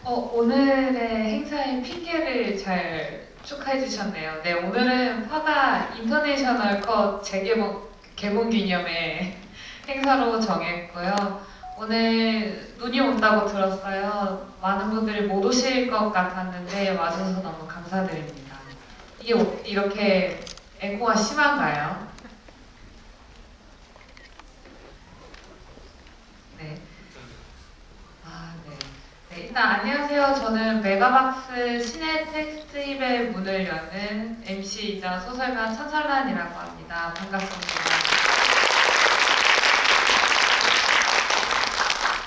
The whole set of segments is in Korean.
오늘의 행사의 핑계를 잘 축하해 주셨네요. 네, 오늘은 화가 인터내셔널 컷 개봉 기념의 행사로 정했고요. 오늘 눈이 온다고 들었어요. 많은 분들이 못 오실 것 같았는데 와주셔서 너무 감사드립니다. 이게 이렇게 에코가 심한가요? 네. 네. 네, 일단 안녕하세요. 저는 메가박스 신의 텍스트입의 문을 여는 MC이자 소설가 천설란이라고 합니다. 반갑습니다.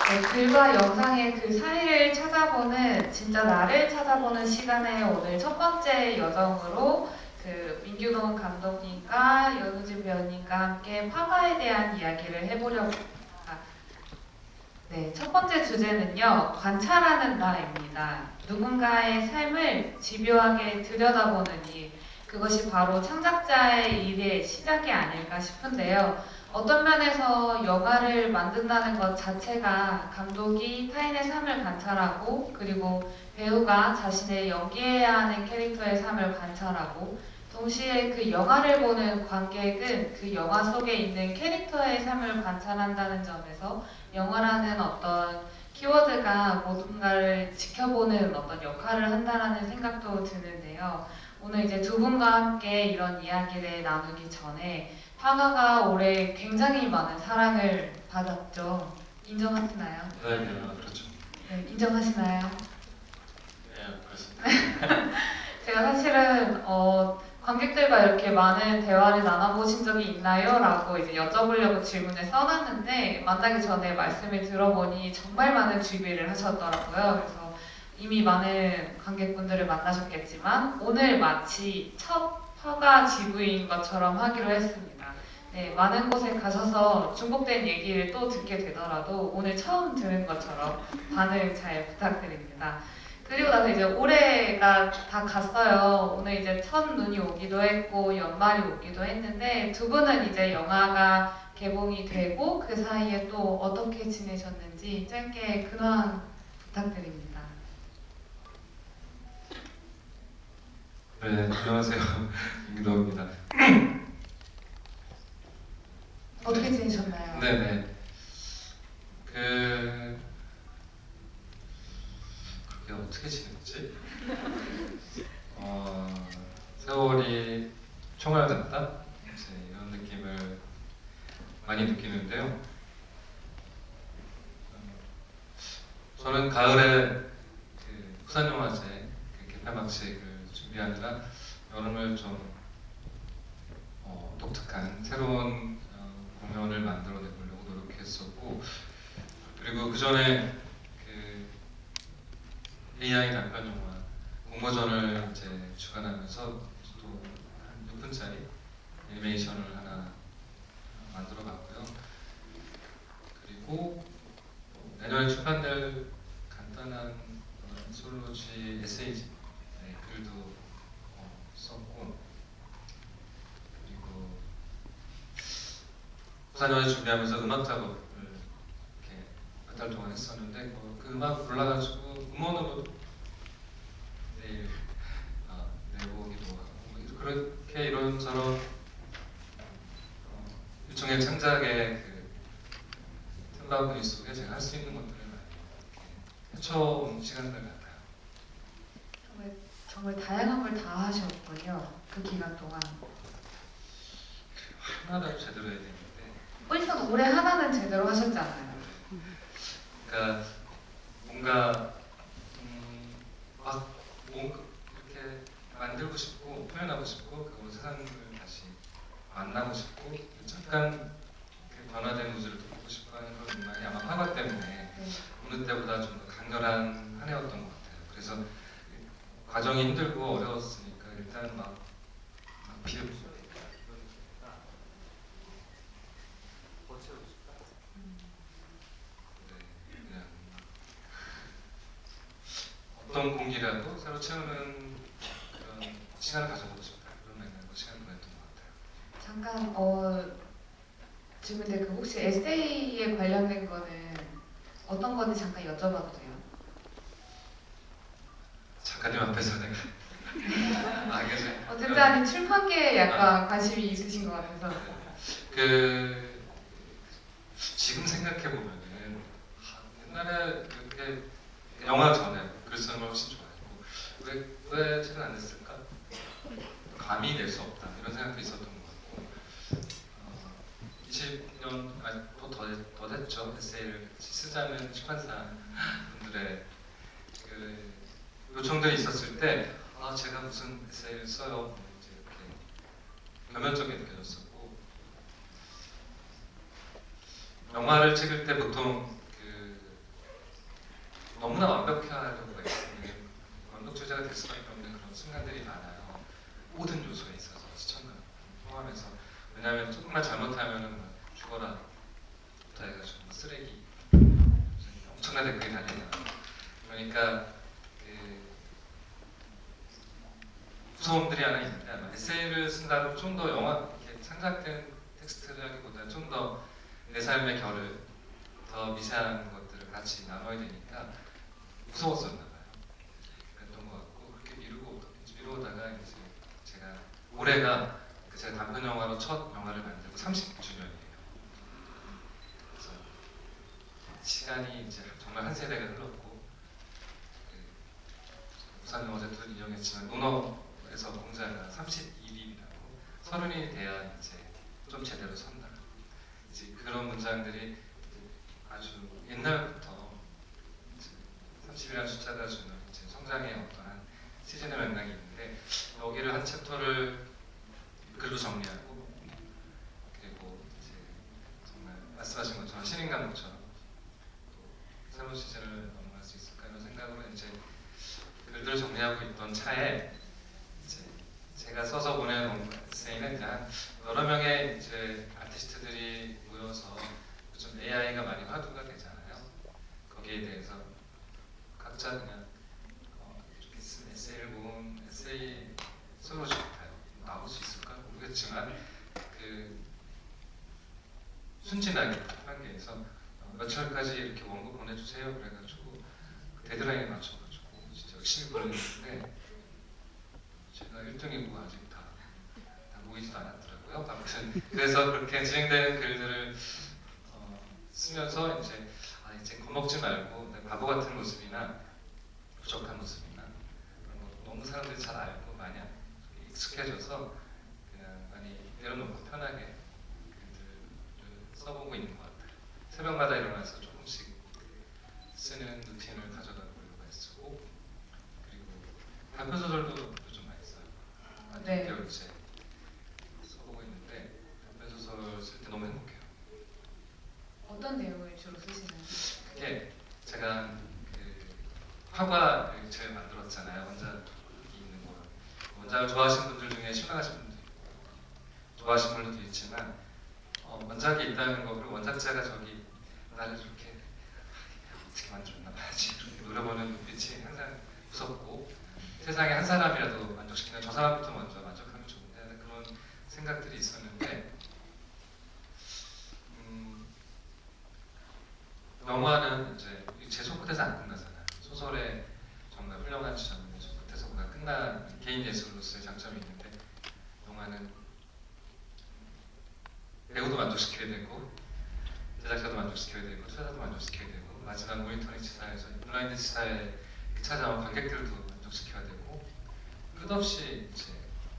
네, 글과 영상의 그 사이를 찾아보는, 진짜 나를 찾아보는 시간에 오늘 첫 번째 여정으로 그 민규동 감독님과 연우진 배우님과 함께 파가에 대한 이야기를 해보려고 합니다. 네, 첫 번째 주제는요, 관찰하는 나입니다. 누군가의 삶을 집요하게 들여다보는 일, 그것이 바로 창작자의 일의 시작이 아닐까 싶은데요. 어떤 면에서 영화를 만든다는 것 자체가 감독이 타인의 삶을 관찰하고, 그리고 배우가 자신의 연기해야 하는 캐릭터의 삶을 관찰하고, 동시에 그 영화를 보는 관객은 그 영화 속에 있는 캐릭터의 삶을 관찰한다는 점에서 영화라는 어떤 키워드가 모든가를 지켜보는 어떤 역할을 한다라는 생각도 드는데요. 오늘 이제 두 분과 함께 이런 이야기를 나누기 전에 파가가 올해 굉장히 많은 사랑을 받았죠. 인정하시나요? 네, 네, 그렇죠. 네, 인정하시나요? 네, 그렇습니다. 제가 사실은 관객들과 이렇게 많은 대화를 나눠보신 적이 있나요? 라고 이제 여쭤보려고 질문을 써놨는데 만나기 전에 말씀을 들어보니 정말 많은 주의를 하셨더라고요. 그래서 이미 많은 관객분들을 만나셨겠지만 오늘 마치 첫 화가 GV인 것처럼 하기로 했습니다. 네, 많은 곳에 가셔서 중복된 얘기를 또 듣게 되더라도 오늘 처음 들은 것처럼 반응 잘 부탁드립니다. 그리고 나서 이제 올해가 다 갔어요. 오늘 이제 첫 눈이 오기도 했고 연말이 오기도 했는데 두 분은 이제 영화가 개봉이 되고 그 사이에 또 어떻게 지내셨는지 짧게 근황 부탁드립니다. 네, 안녕하세요. 김기덕입니다. 어떻게 지내셨나요? 네네. 그게 어떻게 지냈지? 세월이 총알 같다? 이제 이런 느낌을 많이 느끼는데요. 저는 가을에 그 부산영화제 그 개폐막식을 준비하느라 여름을 좀 독특한 새로운 공연을 만들어내보려고 노력했었고, 그리고 그 전에 그 AI 단편 영화 공모전을 이제 주관하면서 또 한 6분짜리 애니메이션을 하나 만들어봤고요. 그리고 내년에 출간될 간단한 솔로지 에세이집 글도 썼고, 그리고 부산영화제 준비하면서 음악 작업을 이렇게 몇 달 동안 했었는데 그 음악 골라가지고 음원으로 내일 내보기도 하고 그렇게 이런저런 일종의 창작의 그 틈바구니 속에 제가 할 수 있는 것들을 헤쳐온 시간들 같아요. 정말 다양한 걸 다 하셨군요. 그 기간 동안. 하나라도 제대로 해야 되는데. 일단 올해 하나는 제대로 하셨잖아요. 그러니까 뭔가 막 뭔가 이렇게 만들고 싶고 표현하고 싶고 그걸 세상을 다시 만나고 싶고 잠깐 그 변화된 우주를 보고 싶어하는 그런 욕망이 아마 화가 때문에 어느 때보다 좀 더 강렬한 한 해였던 것 같아요. 그래서 과정이 힘들고 어려웠으니까 일단 막 비우고 그냥 어떤 공기라도 새로 채우는 그런 시간을 가져보고 싶다. 그런 맥락으로 시간을 보냈던 것 같아요. 잠깐 질문인데 그 혹시 에세이에 관련된 거는 어떤 건지 잠깐 여쭤봐도 돼요? 작가님 앞에서 내가 어쨌든 출판계에 약간 관심이 있으신 것 같아서. 그 지금 생각해 보면은 옛날에 그렇게 영화 전에 글 쓰는 걸 훨씬 좋아했고 왜 책은 안 냈을까? 감히 낼 수 없다 이런 생각도 있었던 것 같고 20년 아니 더 됐죠. 에세이를 같이 쓰자는 출판사 분들의 그 요청들이 있었을 때 제가 무슨 에세이를 써요 이제 이렇게 겸연쩍게 느껴졌었고 영화를 찍을 때 보통 너무나 완벽하려고 했으면 완벽주의자가 될 수밖에 없는 그런 순간들이 많아요. 모든 요소에 있어서 시청자 포함해서 왜냐하면 조금만 잘못하면은 죽어라 부터 해가지고 쓰레기 엄청난 댓글이 달리나 그러니까 무서움들이 하나 있는데 아마 에세이를 쓴다면 좀 더 영화 이렇게 창작된 텍스트라기보다 좀 더 내 삶의 결을 더 미세한 것들을 같이 나눠야 되니까 무서웠었나 봐요. 그랬던 것 같고 그렇게 미루다가 이제 제가 올해가 제가 단편 영화로 첫 영화를 만들고 30주년이에요. 그래서 시간이 이제 정말 한 세대가 흘렀고 부산 영화제도 이용했지만 논어에서 공자가 32일이라고 30이 돼야 이제 좀 제대로 선다. 이제 그런 문장들이 아주 옛날부터 30이라는 숫자가 주는 이제 성장의 어떠한 시즌의 맥락이 있는데 여기를 한 챕터를 글로 정리하고 그리고 이제 정말 말씀하신 것처럼 신인 감독처럼 또 새로운 시즌을 넘어갈 수 있을까 이런 생각으로 이제 글들을 정리하고 있던 차에 이제 제가 써서 보낸 에세이는 그냥 여러 명의 이제 아티스트들이 모여서 요즘 AI가 많이 화두가 되잖아요. 거기에 대해서 각자 그냥 이렇게 쓴 에세이를 모은 에세이 솔로지 같아요. 나올 수 있을까 모르겠지만 순진하게 한계에서 몇 철까지 이렇게 원고 보내주세요 그래가지고 데드라인에 맞춰가지고 진짜 열심히 보냈는데 제가 1등이고 아직 다 모이지도 않았더라고요. 아무튼 그래서 그렇게 진행되는 글들을 쓰면서 이제 겁먹지 말고 내 바보 같은 모습이나 부족한 모습이나 그런 거 너무 사람들이 잘 알고 많이 익숙해져서 그냥 많이 내려놓고 편하게 글들을 써보고 있는 것 같아요. 새벽마다 일어나서 조금씩 쓰는 루틴을 가져가 보려고 했고 그리고 단편 소설도 요즘 많이 써요. 한 네. 6개월째 써보고 있는데 단편 소설 쓸 때 너무 행복해요. 어떤 내용을 주로 쓰시나요? 그게 제가 화과를 제가 만들었잖아요. 원작이 있는 거. 원작을 좋아하시는 분들 중에 실망하시는 분도 있고 좋아하시는 분들도 있지만 원작이 있다는 거를 원작자가 저기 나를 이렇게 어떻게 만들었나 봐야지 이렇게 노려보는 눈빛이 항상 무섭고 세상에 한 사람이라도 만족시키면 저 사람부터 먼저 만족하면 좋은데 그런 생각들이 있었는데 영화는 이제 제 손끝에서 안 끝나잖아요. 소설에 정말 훌륭한 지점은 손끝에서 뭔가 끝난 개인 예술로서의 장점이 있는데 영화는 배우도 만족시켜야 되고 제작자도 만족시켜야 되고 투자자도 만족시켜야 되고 마지막 모니터링 시사에서 블라인드 시사에 찾아온 관객들도 만족시켜야 되고 끝없이 이제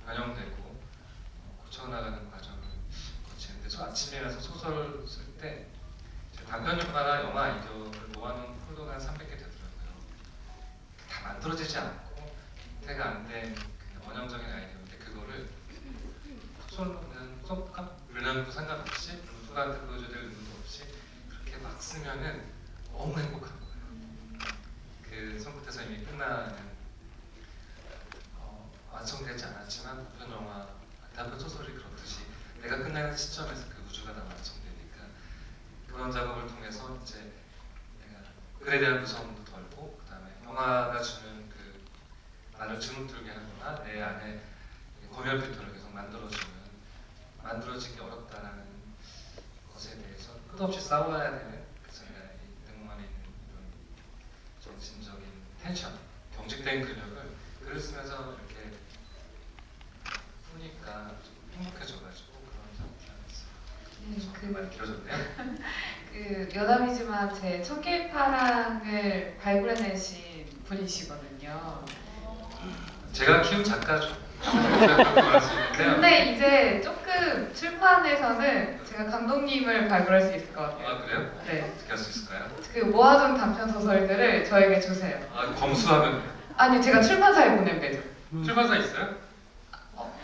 반영되고 고쳐나가는 과정을 거치는데 아침에 일어나서 소설 쓸 때 단편 영화나 영화 아이디어를 모아놓은 폴더가 한 300개 되더라고요. 다 만들어지지 않고 형태가 안 된 원형적인 아이디어인데 그거를 소설로는 물량도 상관없이 그리고 누구한테 보여줘야 될 의무도 없이 그렇게 막 쓰면은 너무 행복한 거예요. 그 손끝에서 이미 끝나는 완성되지 않았지만 단편 영화, 단편 소설이 그렇듯이 내가 끝나는 시점에서 그 우주가 다 완성되니까 그런 작업을 통해서 이제 내가 글에 대한 무서움도 덜고 그 다음에 영화가 주는 그 나를 주눅들게 하거나 내 안에 검열 필터를 계속 만들어지기 어렵다는 것에 대해서 끝없이 싸워야 되는 그래서 내가 이 능만 있는 이런 정신적인 텐션, 경직된 근육을 이제 청계파랑을 발굴해내신 분이시거든요. 제가 키운 작가죠. 그렇게 말할 수 있는데요. 근데 이제 조금 출판에서는 제가 감독님을 발굴할 수 있을 것 같아요. 아 그래요? 네. 어떻게 할 수 있을까요? 그 모아둔 단편 소설들을 저에게 주세요. 아 검수하면 돼요. 아니 제가 출판사에 보내면 되죠. 출판사 있어요?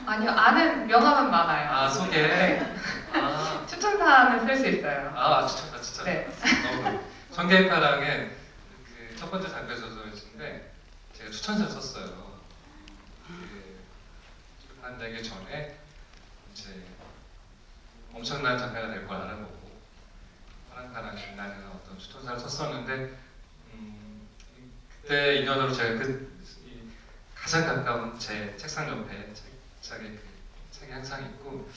아니요 아는 명함은 많아요. 아 소개. 네. 아, 추천사는 쓸 수 있어요. 추천다 진짜. 네. 너무 청계파랑의 그 첫 번째 단편 소설이신데 제가 추천서 썼어요. 그 출판되기 전에 이제 엄청난 작가가 될 걸 알아보고 파랑파랑이라는 어떤 추천사를 썼었는데 그때 인연으로 제가 이 가장 가까운 제 책상 옆에 책에 책이 항상 있고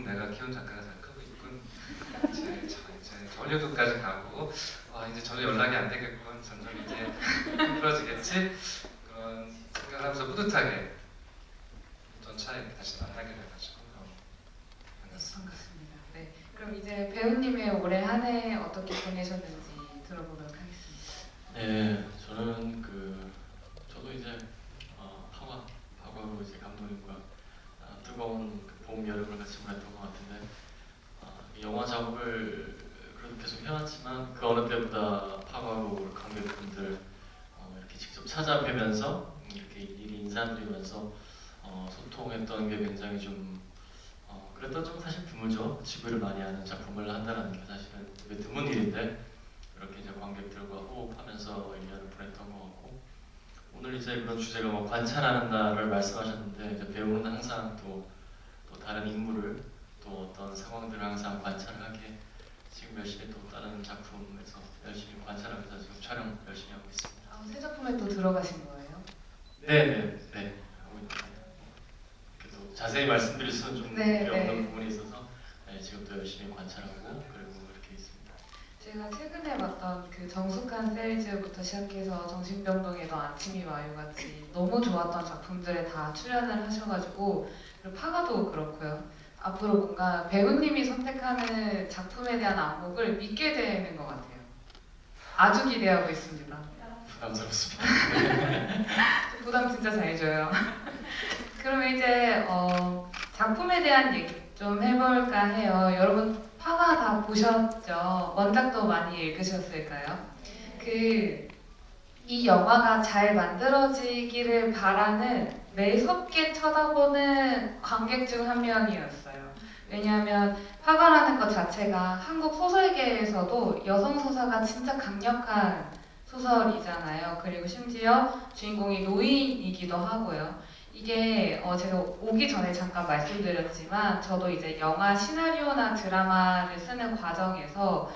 내가 키운 작가가 잘 크고 있군. 이제 전류도까지 가고 이제 전혀 연락이 안 되겠군. 점점 이제 힘들어지겠지. 그런 생각을 하면서 뿌듯하게 전차에 다시 만나게 돼가지고 반갑습니다. 반갑습니다. 네. 그럼 이제 배우님의 올해 한 해 어떻게 보내셨는지 들어보도록 하겠습니다. 네, 저는 저도 이제 과거로 이제 감독님과 뜨거운 봄 여름을 같이 보냈던 것 같은데 이 영화 작업을 그래도 계속 해왔지만 그 어느 때보다 파과로 관객분들 이렇게 직접 찾아뵈면서 이렇게 일일이 인사드리면서 소통했던 게 굉장히 좀 그랬던 좀 사실 드물죠. 지구를 많이 아는 작품을 한다는 게 사실은 되게 드문 일인데 이렇게 이제 관객들과 호흡하면서 1년을 보냈던 것 같고 오늘 이제 그런 주제가 뭐 관찰하는 날을 말씀하셨는데 이제 배우는 항상 또 다른 인물을 또 어떤 상황들을 항상 관찰하게 지금 열심히 또 다른 작품에서 열심히 관찰하면서 지금 촬영 열심히 하고 있습니다. 새 작품에 또 들어가신 거예요? 네 하고 있습니다. 그래도 자세히 말씀드릴 수는 좀 네, 없는 부분이 있어서 지금도 열심히 관찰하고 그리고 이렇게 있습니다. 제가 최근에 봤던 그 정숙한 세일즈부터 시작해서 정신병동에도 아침이 와요 같이 너무 좋았던 작품들에 다 출연을 하셔가지고 그리고 파가도 그렇고요. 앞으로 뭔가 배우님이 선택하는 작품에 대한 안목을 믿게 되는 것 같아요. 아주 기대하고 있습니다. 부담스럽습니다. 부담 진짜 잘 줘요. 그럼 이제 작품에 대한 얘기 좀 해볼까 해요. 여러분 파가 다 보셨죠? 원작도 많이 읽으셨을까요? 이 영화가 잘 만들어지기를 바라는 매섭게 쳐다보는 관객 중 한 명이었어요. 왜냐하면 파가라는 것 자체가 한국 소설계에서도 여성 서사가 진짜 강력한 소설이잖아요. 그리고 심지어 주인공이 노인이기도 하고요. 이게 제가 오기 전에 잠깐 말씀드렸지만 저도 이제 영화 시나리오나 드라마를 쓰는 과정에서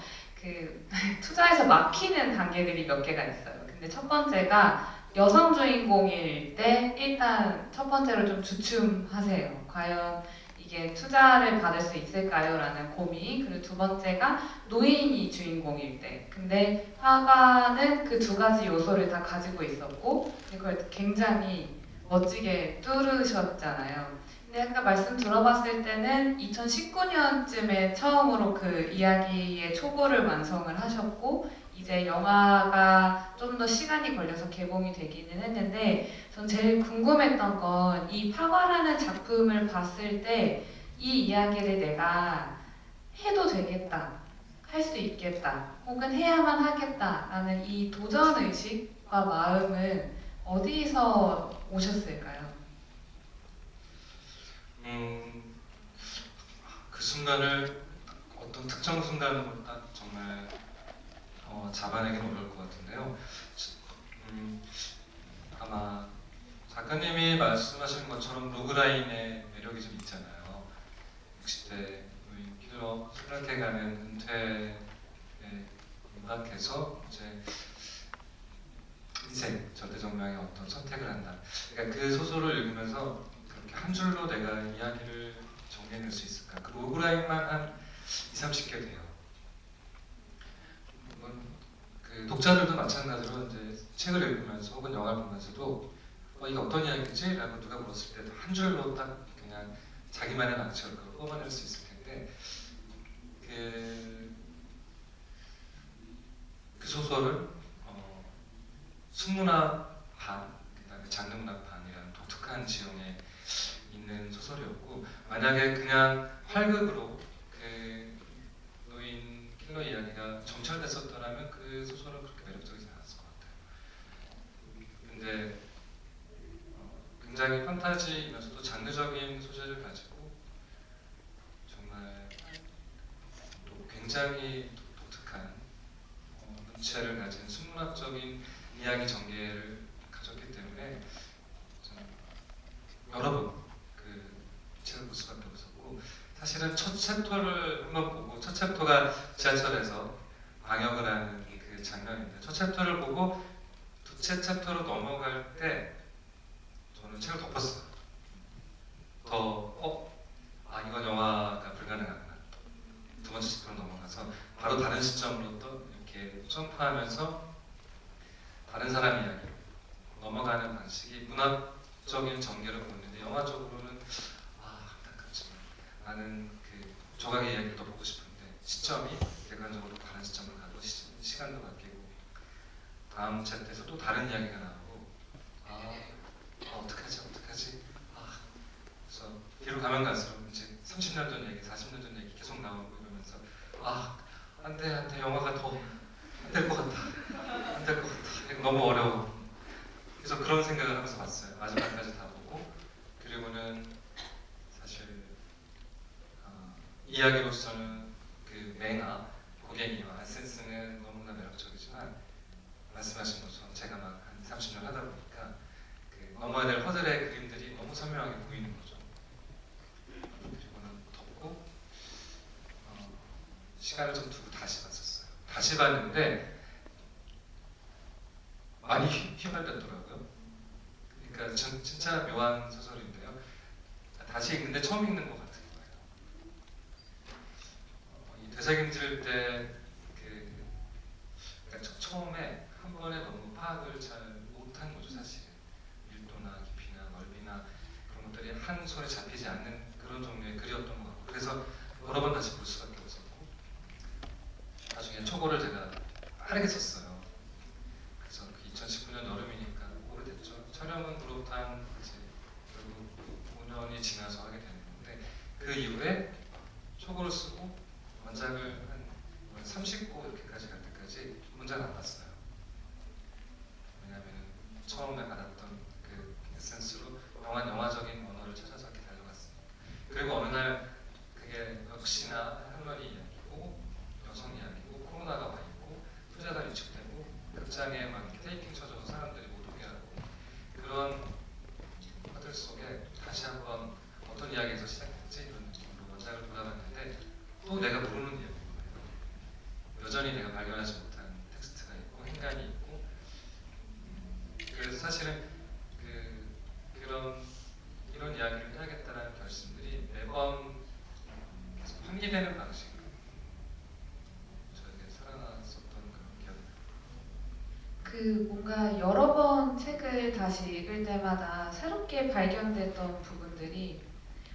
투자해서 막히는 단계들이 몇 개가 있어요. 근데 첫 번째가 여성 주인공일 때 일단 첫 번째로 좀 주춤하세요. 과연 이게 투자를 받을 수 있을까요? 라는 고민. 그리고 두 번째가 노인이 주인공일 때. 근데 화가는 그 두 가지 요소를 다 가지고 있었고 그걸 굉장히 멋지게 뚫으셨잖아요. 근데 아까 말씀 들어봤을 때는 2019년쯤에 처음으로 그 이야기의 초고를 완성을 하셨고 이제 영화가 좀 더 시간이 걸려서 개봉이 되기는 했는데 전 제일 궁금했던 건 이 파과라는 작품을 봤을 때 이 이야기를 내가 해도 되겠다, 할 수 있겠다, 혹은 해야만 하겠다라는 이 도전의식과 마음은 어디서 오셨을까요? 그 순간을 어떤 특정 순간으로 딱 정말 잡아내기는 어려울 것 같은데요. 아마 작가님이 말씀하시는 것처럼 로그라인의 매력이 좀 있잖아요. 60대 노인 킬러 생각해가는 은퇴에 임박해서 이제 인생 절대정명의 어떤 선택을 한다. 그러니까 그 소설을 읽으면서 그렇게 한 줄로 내가 이야기를 정리해낼 수 있을까? 그 로그라인만 한 20-30개 돼요. 그 독자들도 마찬가지로 이제 책을 읽으면서 혹은 영화를 보면서도 이게 어떤 이야기지? 라고 누가 물었을 때도 한 줄로 딱 그냥 자기만의 낭처를 뽑아낼 수 있을 텐데 그 소설을 순문학 반, 그다음에 장르문학 반이라는 독특한 지형에 있는 소설이었고, 만약에 그냥 활극으로 그 노인 킬러 이야기가 정찰됐었더라면 그 소설은 그렇게 매력적이지 않았을 것 같아요. 근데 굉장히 판타지이면서도 장르적인 소재를 가지고 정말 또 굉장히 독특한 문체를 가진 순문학적인 이야기 전개를 가졌기 때문에 좀 여러 번 그 책을 볼 수밖에 없었고, 사실은 첫 챕터를 한번 보고, 첫 챕터가 지하철에서 방역을 하는 그 장면인데, 첫 챕터를 보고 두째 챕터로 넘어갈 때 저는 책을 덮었어요. 이건 영화가 불가능하구나. 두 번째 챕터로 넘어가서 바로 다른 시점으로 또 이렇게 점프하면서 다른 사람 이야기 넘어가는 방식이 문학적인 전개를 보는데, 영화적으로는 안타깝지만 나는 그 조각의 이야기를 더 보고 싶은데 시점이 객관적으로 다른 시점을 가고 시간도 바뀌고 다음 챕터에서 또 다른 이야기가 나오고 어떡하지 그래서 뒤로 가면 갈수록 이제 30년 전 얘기, 40년 전 얘기 계속 나오고 이러면서 안돼 영화가 더 안 될 것 같다. 이거 너무 어려워. 그래서 그런 생각을 하면서 봤어요. 마지막까지 다 보고. 그리고는 사실 이야기로서는 그 맹아, 고갱이와 안센스는 너무나 매력적이지만, 말씀하신 것처럼 제가 막 한 30년 하다 보니까 그 넘어야 될 허들의 그림들이 너무 선명하게 보이는 거죠. 그리고는 덥고 시간을 좀 두고 다시 봤었어요. 다시 봤는데 많이 휘발됐더라고요. 그러니까 진짜 묘한 소설인데요. 다시 읽는데 처음 읽는 것 같은 거예요. 이 되새김질 때 그러니까 처음에 한 번에 너무 파악을 잘 못한 거죠, 사실은. 밀도나 깊이나 넓이나 그런 것들이 한 손에 잡히지 않는 그런 종류의 글이었던 것 같고, 그래서 여러 번 다시 볼 수밖에 없었고, 나중에 초고를 제가 빠르게 썼어요. 그래서 2019년 여름이니까 오래됐죠. 촬영은 그로부터 한 이제 결국 5년이 지나서 하게 됐는데, 그 이후에 초고를 쓰고 원작을 한 30고 이렇게까지 갈 때까지 혼자 안 봤어요. 왜냐하면 처음에 받았던 그 에센스로 영화적인 언어를 찾아서 이렇게 달려갔습니다. 그리고 어느 날 그게 역시나 할머니 이야기고 여성 이야기고 코로나가 와 있고 투자가 위축되고 극장에 막 테이핑 쳐져서 사람들이 못 오게 하고, 그런 것들 속에 다시 한번 어떤 이야기에서 시작했지 이런 느낌으로 원작을 돌아봤는데, 또 내가 모르는 이야기인 거예요. 여전히 내가 발견하지 못한 텍스트가 있고 행간이 있고, 그래서 사실은 이런 이야기를 해야겠다는 결심들이 매번 계속 환기되는 방식으로 저에게 살아났었던 그런 기억이 나요. 그 뭔가 여러 번 책을 다시 읽을 때마다 새롭게 발견됐던 부분들이,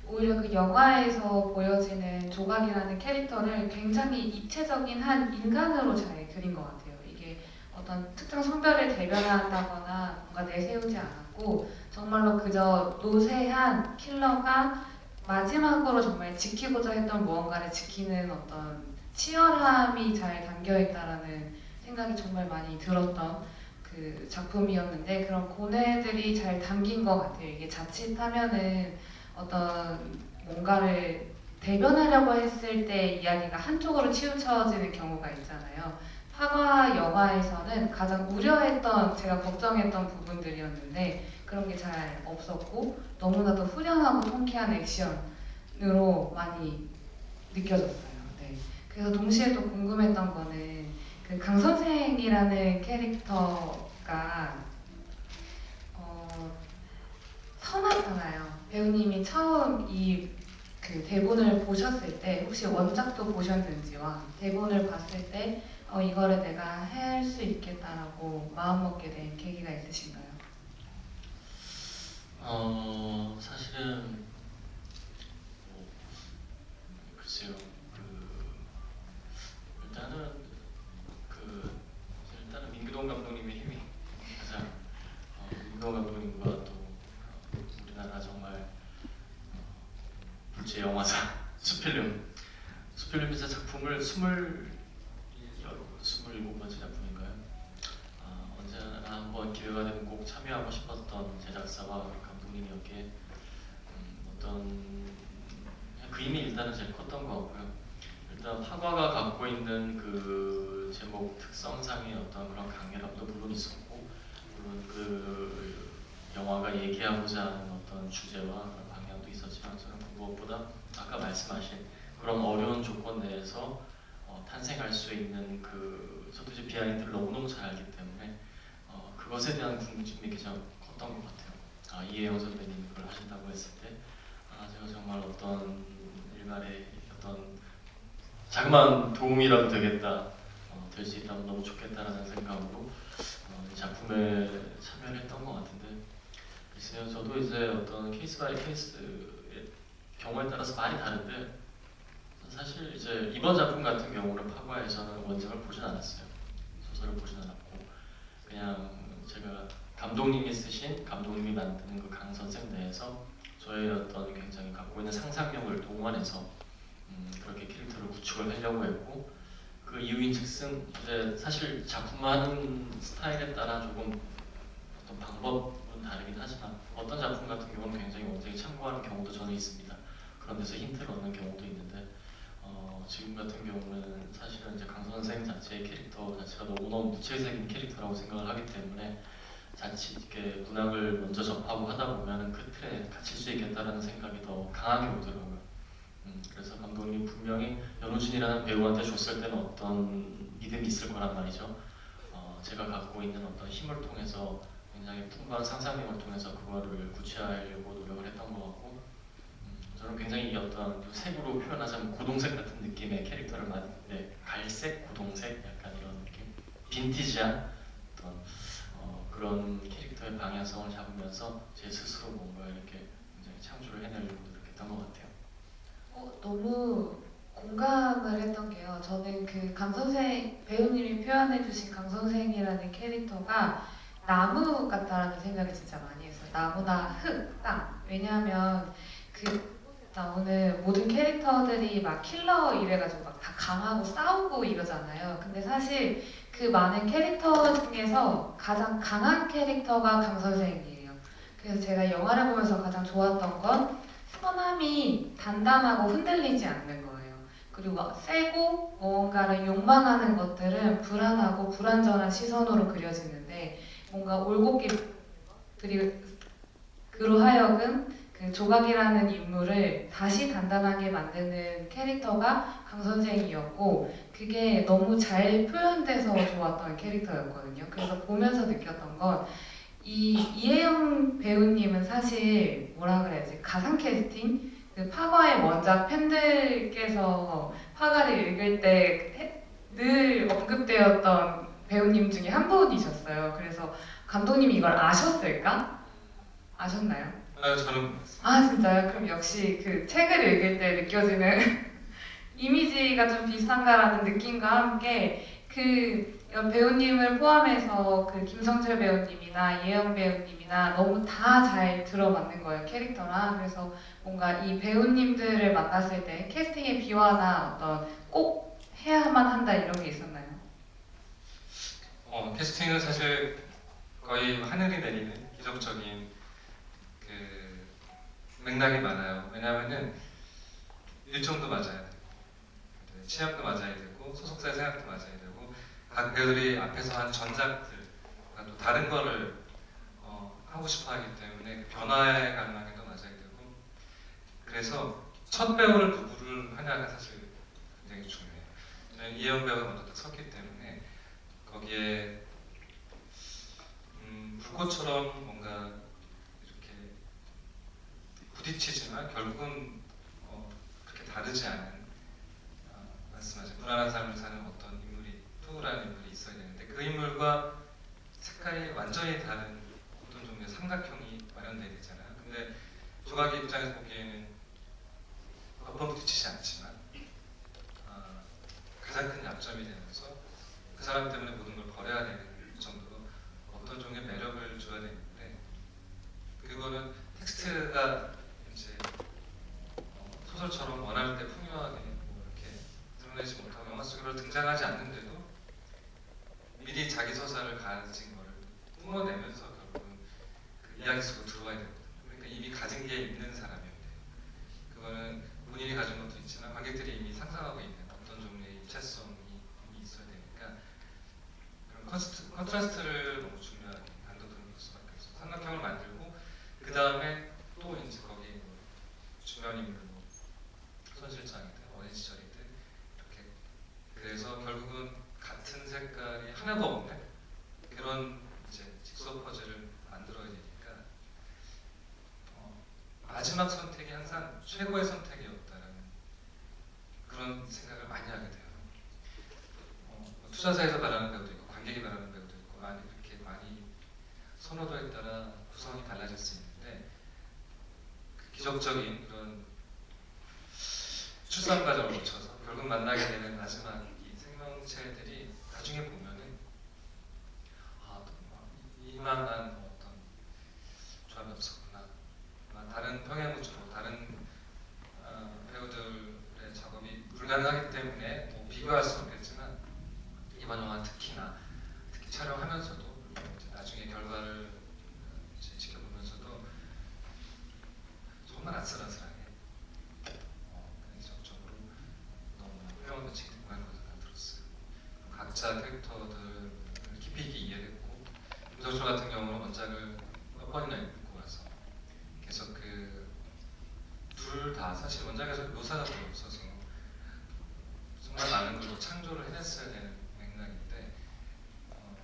오히려 그 영화에서 보여지는 조각이라는 캐릭터를 굉장히 입체적인 한 인간으로 잘 그린 것 같아요. 이게 어떤 특정 성별을 대변한다거나 뭔가 내세우지 않았고, 정말로 그저 노쇠한 킬러가 마지막으로 정말 지키고자 했던 무언가를 지키는 어떤 치열함이 잘 담겨있다라는 생각이 정말 많이 들었던 그 작품이었는데, 그런 고뇌들이 잘 담긴 것 같아요. 이게 자칫하면은 어떤 뭔가를 대변하려고 했을 때 이야기가 한쪽으로 치우쳐지는 경우가 있잖아요. 파과 영화에서는 가장 우려했던, 제가 걱정했던 부분들이었는데 그런 게 잘 없었고, 너무나도 후련하고 통쾌한 액션으로 많이 느껴졌어요. 네. 그래서 동시에 또 궁금했던 거는 그 강 선생이라는 캐릭터가 선하잖아요. 배우님이 처음 이 그 대본을 보셨을 때 혹시 원작도 보셨는지와 대본을 봤을 때 이거를 내가 할 수 있겠다라고 마음먹게 된 계기가 있으신가요? 사실은 글쎄요. 일단은 그 한번 기회가 되면 꼭 참여하고 싶었던 제작사와 감독님이었기에 어떤 그 힘이 일단은 제일 컸던 것 같고요. 일단 파과가 갖고 있는 그 제목 특성상의 어떤 그런 강렬함도 물론 있었고, 물론 그 영화가 얘기하고자 하는 어떤 주제와 그런 방향도 있었지만, 저는 무엇보다 아까 말씀하신 그런 어려운 조건 내에서 탄생할 수 있는 그, 저도 이제 비하인드를 너무너무 잘 알기 때문에 그것에 대한 궁금증이 가장 컸던 것 같아요. 이혜영 선배님이 그걸 하신다고 했을 때 제가 정말 어떤 일말의 어떤 자그마한 도움이라도 되겠다, 될 수 있다면 너무 좋겠다라는 생각으로 이 작품에 참여를 했던 것 같은데, 글쎄요, 저도 이제 어떤 케이스 바이 케이스의 경우에 따라서 많이 다른데, 사실 이제 이번 작품 같은 경우는 파과에서는 원작을 보진 않았어요. 소설을 보진 않았고, 그냥 제가 감독님이 쓰신, 감독님이 만드는 그 강 선생 내에서 저의 어떤 굉장히 갖고 있는 상상력을 동원해서 그렇게 캐릭터를 구축을 하려고 했고, 그 이유인즉슨 이제 사실 작품하는 스타일에 따라 조금 어떤 방법은 다르긴 하지만, 어떤 작품 같은 경우는 굉장히 원작에 참고하는 경우도 저는 있습니다. 그런 데서 힌트를 얻는 경우도 있는데, 지금 같은 경우는 사실은 이제 강 선생 자체의 캐릭터 자체가 너무너무 무채색인 캐릭터라고 생각을 하기 때문에, 자칫 이렇게 문학을 먼저 접하고 하다 보면 그 틀에 갇힐 수 있겠다라는 생각이 더 강하게 오더라고요. 그래서 감독님 분명히 연우진이라는 배우한테 줬을 때는 어떤 믿음이 있을 거란 말이죠. 제가 갖고 있는 어떤 힘을 통해서, 굉장히 풍부한 상상력을 통해서 그거를 구체화하려고 노력을 했던 것 같고, 저는 굉장히 이 어떤 색으로 표현하자면 고동색 같은 느낌의 캐릭터를 만드는데, 갈색, 고동색 약간 이런 느낌, 빈티지한 어떤 그런 캐릭터의 방향성을 잡으면서 제 스스로 뭔가 이렇게 굉장히 창조를 해내려고 노력했던 것 같아요. 너무 공감을 했던 게요. 저는 그 강선생 배우님이 표현해주신 강선생이라는 캐릭터가 나무 같다라는 생각을 진짜 많이 했어요. 나무나 흙, 땅. 왜냐하면 그 나오는 모든 캐릭터들이 막 킬러 이래가지고 막 다 강하고 싸우고 이러잖아요. 근데 사실 그 많은 캐릭터 중에서 가장 강한 캐릭터가 강선생이에요. 그래서 제가 영화를 보면서 가장 좋았던 건 선함이 단단하고 흔들리지 않는 거예요. 그리고 세고 뭔가를 욕망하는 것들은 불안하고 불완전한 시선으로 그려지는데, 뭔가 올곧게 그로 하여금 그 조각이라는 인물을 다시 단단하게 만드는 캐릭터가 강 선생이었고, 그게 너무 잘 표현돼서 좋았던 캐릭터였거든요. 그래서 보면서 느꼈던 건, 이 이혜영 배우님은 사실 뭐라 그래야지, 가상 캐스팅? 그 파과의 원작 팬들께서 파과를 읽을 때 늘 언급되었던 배우님 중에 한 분이셨어요. 그래서 감독님이 이걸 아셨을까? 아셨나요? 저는 진짜요? 그럼 역시 그 책을 읽을 때 느껴지는 이미지가 좀 비슷한가라는 느낌과 함께, 그 배우님을 포함해서 그 김성철 배우님이나 이혜영 배우님이나 너무 다 잘 들어맞는 거예요, 캐릭터랑. 그래서 뭔가 이 배우님들을 만났을 때 캐스팅의 비화나 어떤 꼭 해야만 한다 이런 게 있었나요? 캐스팅은 사실 거의 하늘이 내리는 기적적인 그 맥락이 많아요. 왜냐하면은 일정도 맞아야 되고, 취향도 맞아야 되고, 소속사의 생각도 맞아야 되고, 각 배우들이 앞에서 한 전작들, 또 다른 거를 하고 싶어 하기 때문에 변화의 갈망에도 맞아야 되고, 그래서 첫 배우를 누구를 하냐가 사실 굉장히 중요해요. 저는 이혜영 배우가 먼저 딱 섰기 때문에 거기에 불꽃처럼 뭔가 이렇게 부딪히지만 결국은 그렇게 다르지 않은, 말씀하신 불안한 삶을 사는 어떤 인물이, 투우라는 인물이 있어야 되는데, 그 인물과 색깔이 완전히 다른 어떤 종류의 삼각형이 마련돼야 되잖아요. 근데 조각의 입장에서 보기에는 몇 번 부딪히지 않지만 가장 큰 약점이 되면서 그 사람 때문에 모든 걸 버려야 되는 정도로 어떤 종류의 매력을 줘야 되는데, 그거는 텍스트가 이제 소설처럼 원할 때 풍요하게 이렇게 드러내지 못하고 영화 속으로 등장하지 않는데도 미리 자기 서사를 가진 거를 뿜어내면서 결국은 그 이야기 속으로 들어와야 되거든요. 그러니까 이미 가진 게 있는 사람이어야 돼요. 그거는 본인이 가진 것도 있지만 관객들이 이미 상상하고 있는 어떤 종류의 입체성이 이미 있어야 되니까 그런 컨트라스트를 너무 중요하게 감독들은 볼 수밖에 없어요. 삼각형을 만들고 그 다음에 또 이제 거기 뭐 중요한 인물 뭐 손실장이든 어린 시절이든 이렇게 그래서 결국은 같은 색깔이 하나도 없는 그런 이제 직소 퍼즐을 만들어야 되니까 마지막 선택이 항상 최고의 선택이었다라는 그런 생각을 많이 하게 돼요. 뭐 투자사에서 말하는 배우도 있고 관객이 말하는 배우도 있고 많이 그렇게 많이 선호도에 따라 구성이 달라질 수 있는데 그 기적적인 그런 출산 과정을 거쳐서 결국 만나게 되는 마지막 이 생명체들이 나중에 보면은 이만한 어떤 조합이 없었구나. 다른 평행우주로 다른 배우들의 작업이 불가능하기 때문에 뭐 비교할 수는 없겠지만 이번 영화 특히 촬영하면서도 이제 나중에 결과를 이제 지켜보면서도 정말 아슬아슬하게 이성적으로 너무 훌륭한 것이 정말 그런 생각이 들었어요. 각자 캐릭터들을 깊이 있게 이해했고 김성철 같은 경우는 원작을 몇 번이나 읽고 와서 계속 그 둘 다 사실 원작에서 묘사가 별로 없어서 정말 많은 걸 창조를 해냈어야 되는 맥락인데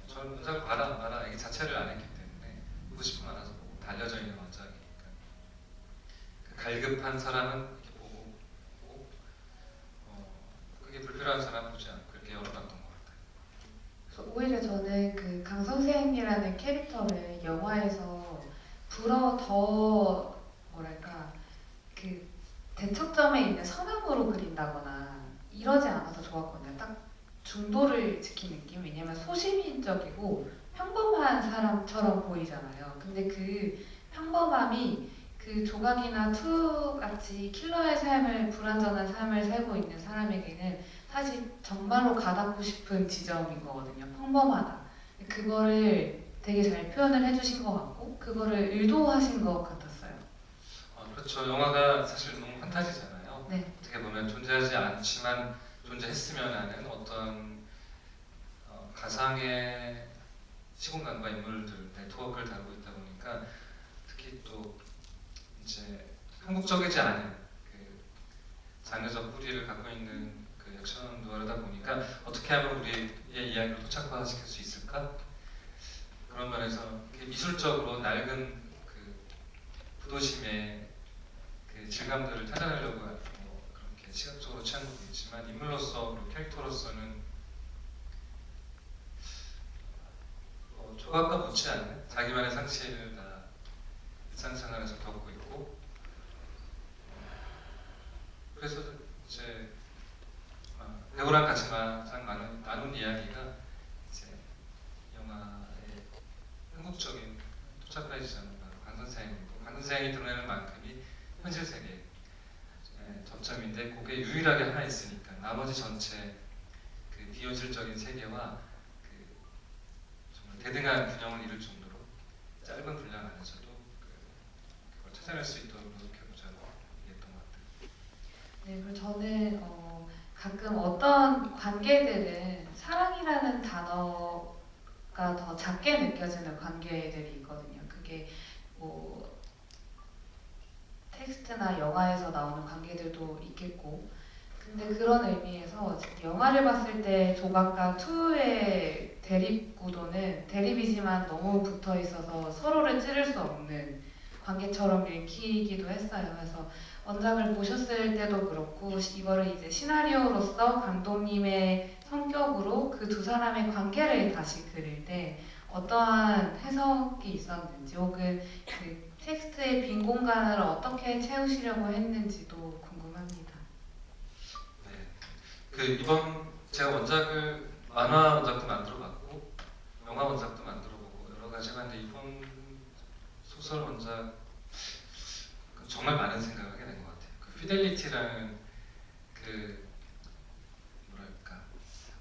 저는 원작을 봐라 안 봐라 이 자체를 안 했기 때문에 보고 싶으면 알아서 보고 달려져 있는 원작이니까 그 갈급한 사람은 이렇게 보고 그게 불필요한 사람 보지 않고 그렇게 열어놨던 것 같아요. 그래서 오히려 저는 그 강 선생이라는 캐릭터를 영화에서 더 뭐랄까 그 대척점에 있는 서명으로 그린다거나 이러지 않아서 좋았거든요. 딱 중도를 지킨 느낌. 왜냐면 소시민적이고 평범한 사람처럼 보이잖아요. 근데 그 평범함이 그 조각이나 투 같이 킬러의 삶을 불완전한 삶을 살고 있는 사람에게는 사실 정말로 가닿고 싶은 지점인 거거든요. 평범하다. 그거를 되게 잘 표현을 해주신 것 같고 그거를 의도하신 것 같았어요. 그렇죠. 영화가 사실 너무 판타지잖아요. 네. 어떻게 보면 존재하지 않지만 존재했으면 하는 어떤 가상의 시공간과 인물들 네트워크를 다루고 있다 보니까 특히 또 이제 한국적이지 않은 그 장르적 뿌리를 갖고 있는 그 액션 노화르다 보니까 어떻게 하면 우리의 이야기를 도착화시킬 수 있을까? 그런 면에서 미술적으로 낡은 그 부도심의 그 질감들을 찾아내려고 그렇게 시각적으로 취한 것도 있지만 인물로서 그리고 캐릭터로서는 조각과 못지않은 자기만의 상실을 다 일상생활에서 겪고 있고 그래서 이제 배우랑 같이 나눈 이야기가 이제 영화의 한국적인 토착화의 지점은 바로 강 선생이고 강 선생이 드러내는 만큼이 현실 세계 접점인데 그게 유일하게 하나 있으니까 나머지 전체 그 비현실적인 세계와 그 정말 대등한 균형을 이룰 정도로 짧은 분량 안에서도 그걸 찾아낼 수 있도록 노력해보자고 얘기했던 것 같아요. 네, 그리고 저는 가끔 어떤 관계들은 사랑이라는 단어가 더 작게 느껴지는 관계들이 있거든요. 그게 뭐 텍스트나 영화에서 나오는 관계들도 있겠고 근데 그런 의미에서 영화를 봤을 때 조각과 투의 대립 구도는 대립이지만 너무 붙어 있어서 서로를 찌를 수 없는 관계처럼 읽히기도 했어요. 그래서 원작을 보셨을 때도 그렇고 이거를 이제 시나리오로서 감독님의 성격으로 그 두 사람의 관계를 다시 그릴 때 어떠한 해석이 있었는지 혹은 그 텍스트의 빈 공간을 어떻게 채우시려고 했는지도 궁금합니다. 네, 그 이번 제가 원작을 만화 원작도 만들어봤고 영화 원작도 만들어보고 여러 가지 했는데 이번 소설 원작 정말 많은 생각을 하게 된 것 같아요. 그 피델리티라는 그 뭐랄까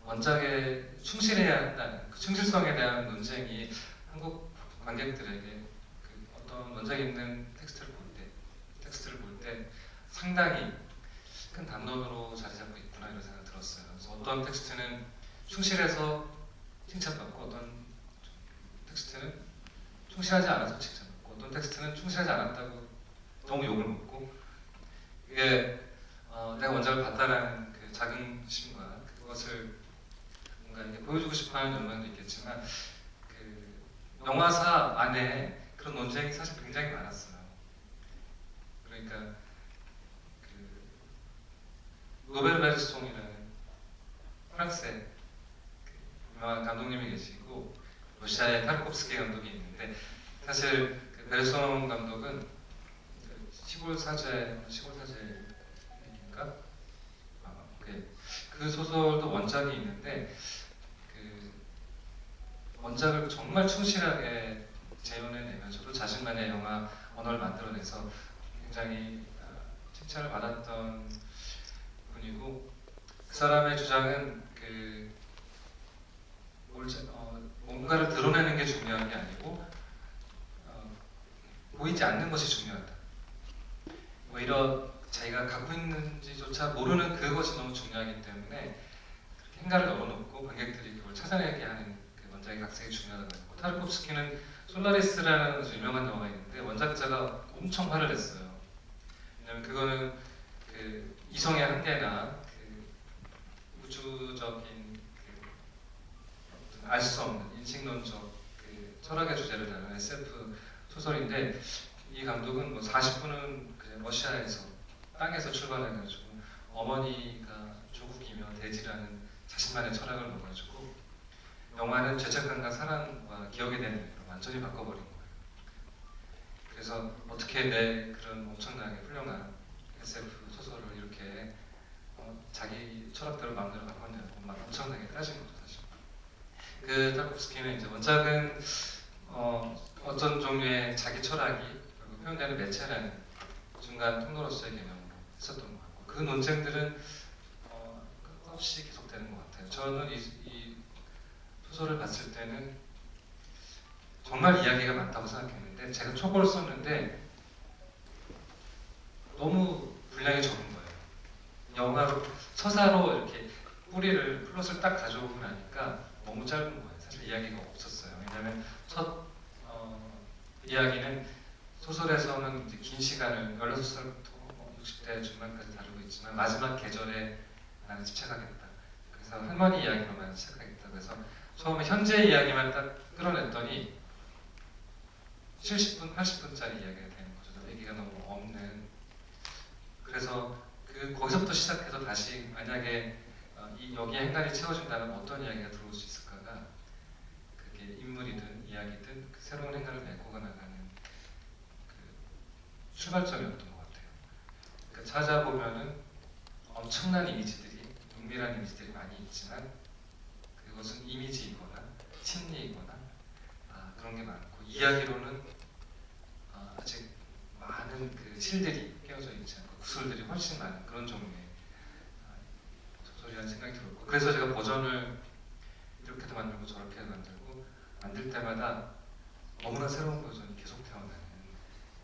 원작에 충실해야 한다는 그 충실성에 대한 논쟁이 한국 관객들에게 그 어떤 원작에 있는 텍스트를 볼 때 상당히 큰 담론으로 자리 잡고 있구나 이런 생각 들었어요. 그래서 어떤 텍스트는 충실해서 칭찬받고 어떤 텍스트는 충실하지 않아서 칭찬받고 어떤 텍스트는 충실하지 않았다고 너무 욕을 먹고 이게 내가 원작을 봤다라는 그 자긍심과 그것을 뭔가 이렇게 보여주고 싶어하는 욕망도 있겠지만 그 영화사 안에 그런 논쟁이 사실 굉장히 많았어요. 그러니까 그 노벨 베르송이라는 프랑스의 그 유명한 감독님이 계시고 러시아의 타르코프스키 감독이 있는데 사실 그 베르송 감독은 그 시골 사제인가? 그 소설도 원작이 있는데 그 원작을 정말 충실하게 재현해내면서도 자신만의 영화 언어를 만들어내서 굉장히 칭찬을 받았던 분이고 그 사람의 주장은 그 뭔가를 드러내는 게 중요한 게 아니고 보이지 않는 것이 중요하다. 오히려 자기가 갖고 있는지조차 모르는 그것이 너무 중요하기 때문에 그렇게 행가를 널어놓고 관객들이 그걸 찾아내게 하는 그 원작의 각색이 중요하다고 했고 타르코프스키는 솔라리스라는 아주 유명한 영화가 있는데 원작자가 엄청 화를 냈어요. 왜냐면 그거는 그 이성의 한계나 그 우주적인 그 알 수 없는 인식론적 그 철학의 주제를 다루는 SF 소설인데 이 감독은 뭐 40분은 그냥 러시아에서 땅에서 출발해가지고 어머니가 조국이며 대지라는 자신만의 철학을 먹어가지고 영화는 죄책감과 사랑과 기억에 대한 의미로 완전히 바꿔버린 거예요. 그래서 어떻게 내 그런 엄청나게 훌륭한 SF 소설을 이렇게 자기 철학대로 마음대로 바꿨냐고 막 엄청나게 따진 거죠 사실. 그 타르코프스키는 이제 원작은 어떤 종류의 자기 철학이 결국 표현되는 매체라는 중간 통로로서의 개념으로 했었던 것 같고 그 논쟁들은 끝없이 계속되는 것 같아요. 저는 이 소설을 봤을 때는 정말 이야기가 많다고 생각했는데 제가 초고를 썼는데 너무 분량이 적은 거예요. 영화로 서사로 이렇게 뿌리를 플롯을 딱 가져오고 나니까 너무 짧은 거예요. 사실 이야기가 없었어요. 왜냐하면 첫 이야기는 소설에서는 이제 긴 시간을 16살부터 60대 중반까지 다루고 있지만 마지막 계절에 나는 집착하겠다. 그래서 할머니 이야기로만 시작하겠다. 그래서 처음에 현재 이야기만 딱 끌어냈더니 70분, 80분짜리 이야기가 되는 거죠. 얘기가 너무 없는. 그래서 거기서부터 시작해서 다시 만약에 여기에 행간이 채워진다면 어떤 이야기가 들어올 수 있을까가 그게 인물이든 이야기든 그 새로운 행간을 메꿔가 나가는 그 출발점이었던 것 같아요. 그러니까 찾아보면은 엄청난 이미지들이 은밀한 이미지들이 많이 있지만 그것은 이미지이거나 심리이거나 그런 게 많고 이야기로는 아직 많은 그 실들이 깨어져 있지 않고 구슬들이 훨씬 많은 그런 종류의 소설이라는 생각이 들었고 그래서 제가 버전을 이렇게도 만들고 저렇게도 만들고 만들 때마다 너무나 새로운 버전이 계속 태어나는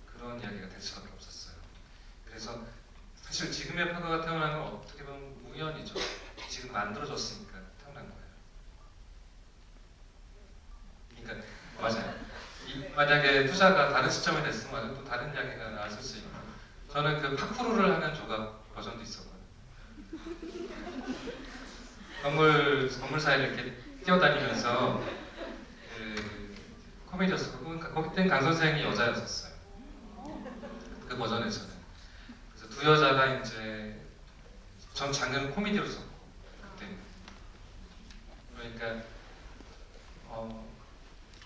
그런 이야기가 될 수밖에 없었어요. 그래서 사실 지금의 파도가 태어난 건 어떻게 보면 우연이죠. 지금 만들어졌으니까 태어난 거예요. 그러니까 맞아요. 만약에 투자가 다른 시점이 됐으면 또 다른 이야기가 나왔을 수 있고 저는 그 파쿠르를 하는 조각 버전도 있었거든요. 건물 사이를 이렇게 뛰어다니면서 그 코미디였었고 거기 땐 강 선생이 여자였었어요. 그 버전에서는. 그래서 두 여자가 이제 전 장르는 코미디로 썼고 그때 그러니까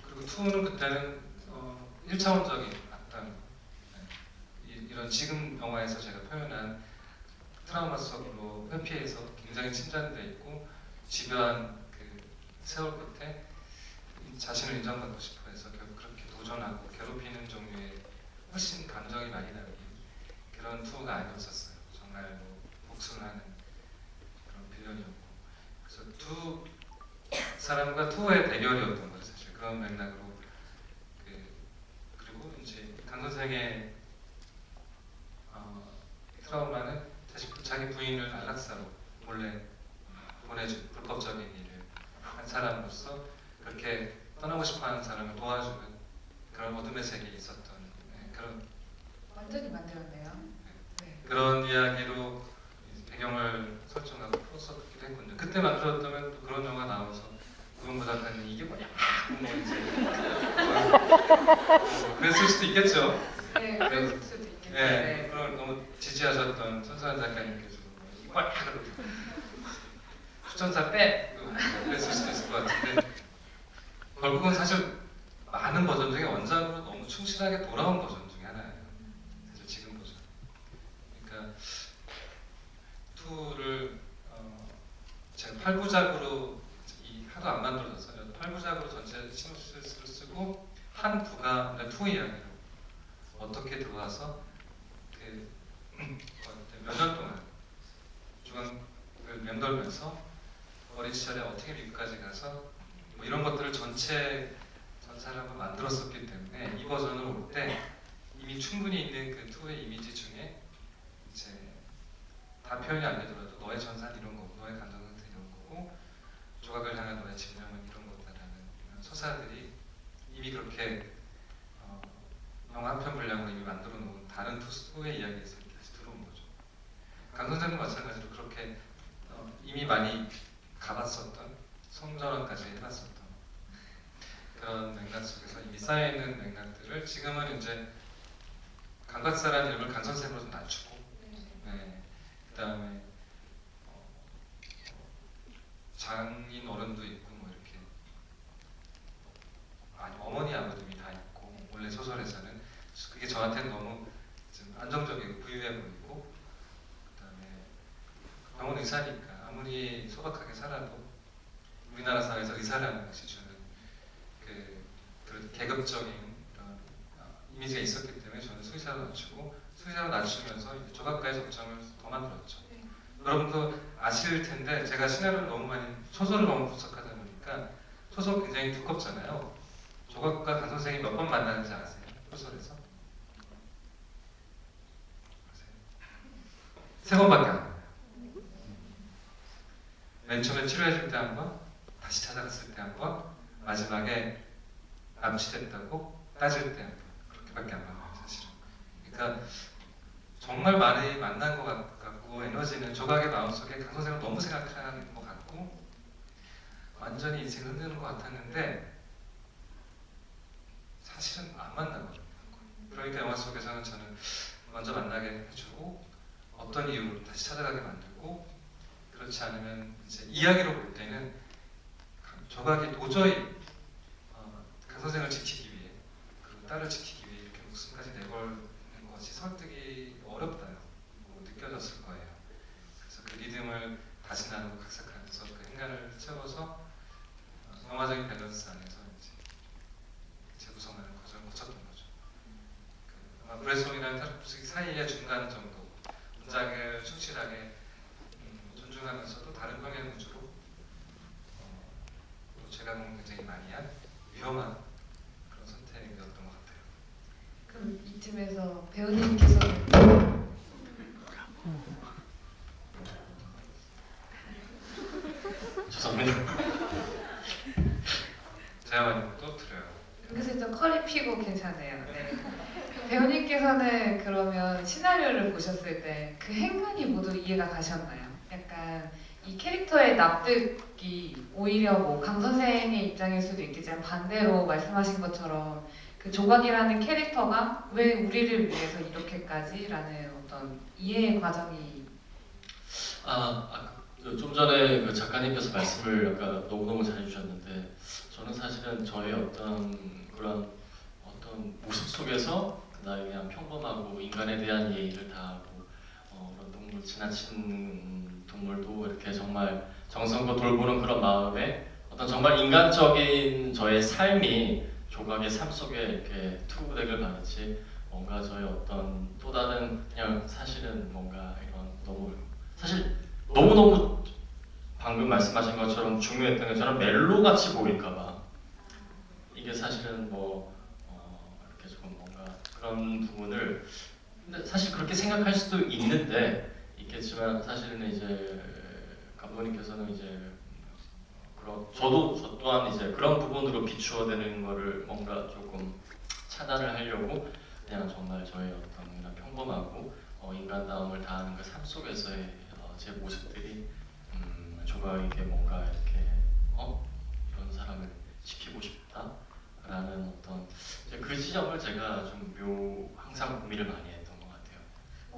그리고 2는 그때는 1차원적인 어떤 이런 지금 영화에서 제가 표현한 트라우마 속으로 회피해서 굉장히 침전돼 있고 집요한 그 세월 끝에 자신을 인정받고 싶어해서 결국 그렇게 도전하고 괴롭히는 종류의 훨씬 감정이 많이 담긴 그런 투어가 아니었었어요. 정말 뭐 복수를 하는 그런 빌런이었고 그래서 두 사람과 투어의 대결이었던 거죠. 사실 그런 맥락으로 동생의 트라우마는 자기 부인을 안락사로 몰래 보내준 불법적인 일을 한 사람으로서 그렇게 떠나고 싶어하는 사람을 도와주는 그런 어둠의 세계에 있었던 그런 완전히 만들었네요. 네. 그런 이야기로 배경을 설정하고 풀었었기도 했군요. 그때 만들었다면 또 그런 영화 나와서 구동부 작가는 이게 뭐냐 뭐 이제 그랬을 수도 있겠죠. 네, 그럴 수도 있겠죠. 네, 네. 그걸 너무 지지하셨던 천사한 작가님께서 이걸 추천사 빼 그랬을 수도 있을 것 같은데 결국은 사실 많은 버전 중에 원작으로 너무 충실하게 돌아온 버전 중에 하나예요. 사실 지금 버전. 그러니까 2를 제가 8부작으로 하도 안 만들어져서 8부작으로 전체 시놉시스를 쓰고 한 부가 2 이야기로 어떻게 들어와서 몇 년 동안 중앙을 맴돌면서 어린 시절에 어떻게 미국까지 가서 뭐 이런 것들을 전체를 한번 만들었었기 때문에 이 버전을 올 때 이미 충분히 있는 그 2의 이미지 중에 이제 다 표현이 안 되더라도 너의 전사는 이런 거고 너의 감정 상태는 이런 거고 조각을 향한 너의 집념은 이런 거다라는 이런 서사들이 이미 그렇게 영화 한 편 분량으로 이미 만들어 놓은 다른 2의 이야기에서 다시 들어온 거죠. 강 선생도 마찬가지로 그렇게 이미 많이 가봤었던 성전원까지 해봤었던 그런 맥락 속에서 이미 쌓여있는 맥락들을 지금은 이제 강박사라는 이름을 강 선생으로 좀 낮추고 네. 그 다음에 장인 어른도 있고 뭐 이렇게 아니 어머니 아버님이 다 있고 원래 소설에서는 그게 저한테는 너무 좀 안정적이고 부유해 보이고 그 다음에 병원 의사니까 아무리 소박하게 살아도 우리나라 사회에서 의사라는 것이 주는 그런 계급적인 그런 이미지가 있었기 때문에 저는 수의사로 낮추고 수의사로 낮추면서 이제 조각가의 정점을 더 만들었죠. 여러분도 아실 텐데 제가 시나리오를 너무 많이 소설을 너무 분석하다 보니까 소설 굉장히 두껍잖아요. 조각가 강 선생이 몇 번 만나는지 아세요? 소설에서? 아세요? 3번밖에 안 만나요. 맨 처음에 치료해줄 때 한 번, 다시 찾아갔을 때 한 번, 마지막에 납치됐다고 따질 때 한 번, 그렇게밖에 안 만나요 사실은. 그러니까 정말 많이 만난 것 같고 에너지는 조각의 마음속에 강 선생을 너무 생각하는 것 같고 완전히 인생 흔드는 것 같았는데 사실은 안 만나거든요. 그러니까 영화 속에서는 저는 먼저 만나게 해주고 어떤 이유로 다시 찾아가게 만들고 그렇지 않으면 이제 이야기로 볼 때는 조각이 도저히 강 선생을 지키기 위해 그리고 딸을 지키기 위해 이렇게 목숨까지 내걸는 것이 설득이 어렵다고 느껴졌을 거예요. 그래서 그 리듬을 다시 나누고 각색하면서 그 행간을 채워서 영화적인 밸런스 안에서 이제 재구성하는 과정을 거쳤던 거죠. 아마 브레송이랑 타르코프스키 사이의 중간 정도 문장을 충실하게 존중하면서도 다른 평행 구조로 또 제가 굉장히 많이 한 위험한 그런 선택이었던 것 같아요. 그럼 이쯤에서 배우님께서 죄송합니다. 제가 많이 또 드려요. 그래서 좀 컬이 피고 괜찮아요. 네. 배우님께서는 그러면 시나리오를 보셨을 때 그 행간이 모두 이해가 가셨나요? 약간 이 캐릭터의 납득이 오히려 뭐 강 선생의 입장일 수도 있겠지만 반대로 말씀하신 것처럼 그 조각이라는 캐릭터가 왜 우리를 위해서 이렇게까지라는 어떤 이해의 과정이 좀 전에 그 작가님께서 말씀을 아까 너무너무 잘해주셨는데 저는 사실은 저의 그런 어떤 모습 속에서 나의 그냥 평범하고 인간에 대한 예의를 다하고 그런 동물 지나친 동물도 이렇게 정말 정성껏 돌보는 그런 마음에 어떤 정말 인간적인 저의 삶이 조각의 삶 속에 이렇게 투구되길 바라지 뭔가 저의 어떤 또 다른 그냥 사실은 뭔가 이런 사실 너무너무 방금 말씀하신 것처럼 중요했던 게 저는 멜로같이 보일까봐 이게 사실은 뭐 이렇게 조금 뭔가 그런 부분을 근데 사실 그렇게 생각할 수도 있겠지만 사실은 이제 감독님께서는 이제 그런 저 또한 이제 그런 부분으로 비추어내는 거를 뭔가 조금 차단을 하려고 그냥 정말 저의 어떤 그냥 평범하고 인간다움을 다하는 그 삶 속에서의 제 모습들이 조각에게 뭔가 이렇게 이런 사람을 지키고 싶다라는 어떤 이제 그 지점을 제가 좀 항상 고민을 많이 했던 것 같아요.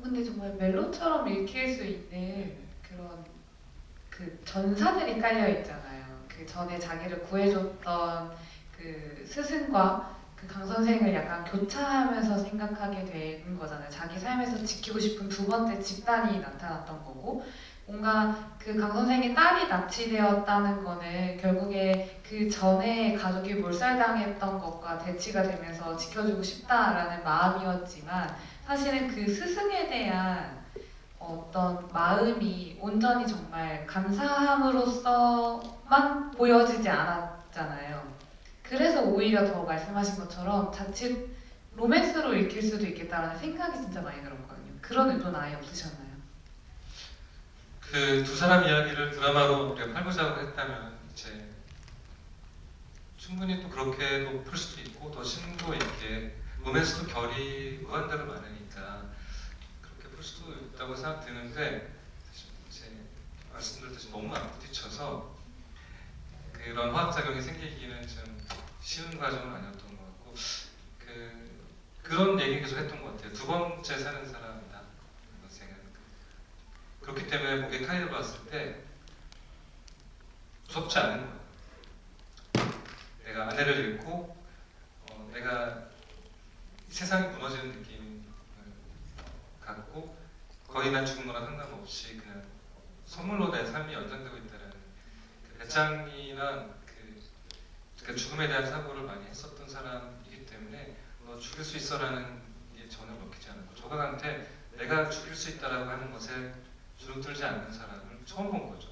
근데 정말 멜로처럼 읽힐 수 있는 그런 그 전사들이 깔려 있잖아요. 그 전에 자기를 구해줬던 그 스승과 그 강 선생을 약간 교차하면서 생각하게 되는 거잖아요. 자기 삶에서 지키고 싶은 두 번째 집단이 나타났던 거고, 뭔가 그 강 선생의 딸이 납치되었다는 거는 결국에 그 전에 가족이 몰살당했던 것과 대치가 되면서 지켜주고 싶다라는 마음이었지만, 사실은 그 스승에 대한 어떤 마음이 온전히 정말 감사함으로써만 보여지지 않았잖아요. 그래서 오히려 더 말씀하신 것처럼 자칫 로맨스로 읽힐 수도 있겠다라는 생각이 진짜 많이 들었거든요. 그런 의도는 아예 없으셨나요? 그 두 사람 이야기를 드라마로 우리가 팔고자 했다면 이제 충분히 또 그렇게도 풀 수도 있고 더 심도 있게 로맨스도 결이 무한대로 많으니까 그렇게 풀 수도 있다고 생각되는데 제 말씀드렸듯이 너무 안 부딪혀서 그런 화학작용이 생기기는 좀 쉬운 과정은 아니었던 것 같고 그런 얘기 계속 했던 것 같아요. 두 번째 사는 사람이다. 인생은 그렇기 때문에 목에 칼을 봤을 때 무섭지 않은 거예요. 내가 아내를 잃고 내가 세상이 무너지는 느낌을 갖고 거의 난 죽은 거랑 상관없이 그냥 선물로 내 삶이 연장되고 있다는 그 배짱이나 그 죽음에 대한 사고를 많이 했었던 사람이기 때문에 너 죽일 수 있어라는 게 전혀 먹히지 않고 조각한테 내가 죽일 수 있다라고 하는 것에 주눅들지 않는 사람을 처음 본 거죠.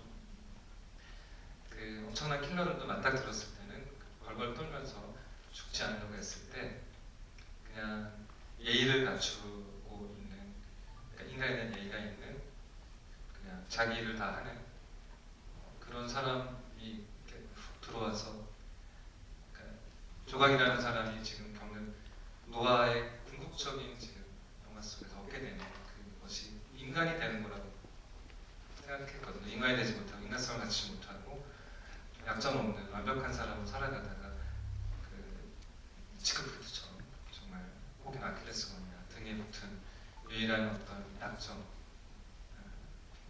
그 엄청난 킬러들도 맞닥뜨렸을 때는 벌벌 떨면서 죽지 않으려고 했을 때 그냥 예의를 갖추고 있는 그러니까 인간에 대한 예의가 있는 그냥 자기 일을 다 하는 그런 사람이 이렇게 훅 들어와서 그러니까 조각이라는 사람이 지금 겪는 노아의 궁극적인 지금 영화 속에서 얻게 되는 그것이 인간이 되는 거라고 생각했거든요. 인간이 되지 못하고 인간성을 갖추지 못하고 약점 없는 완벽한 사람으로 살아가다가 그 치크프리드처럼 정말 혹은 아킬레스건이나 등에 붙은 유일한 어떤 약점,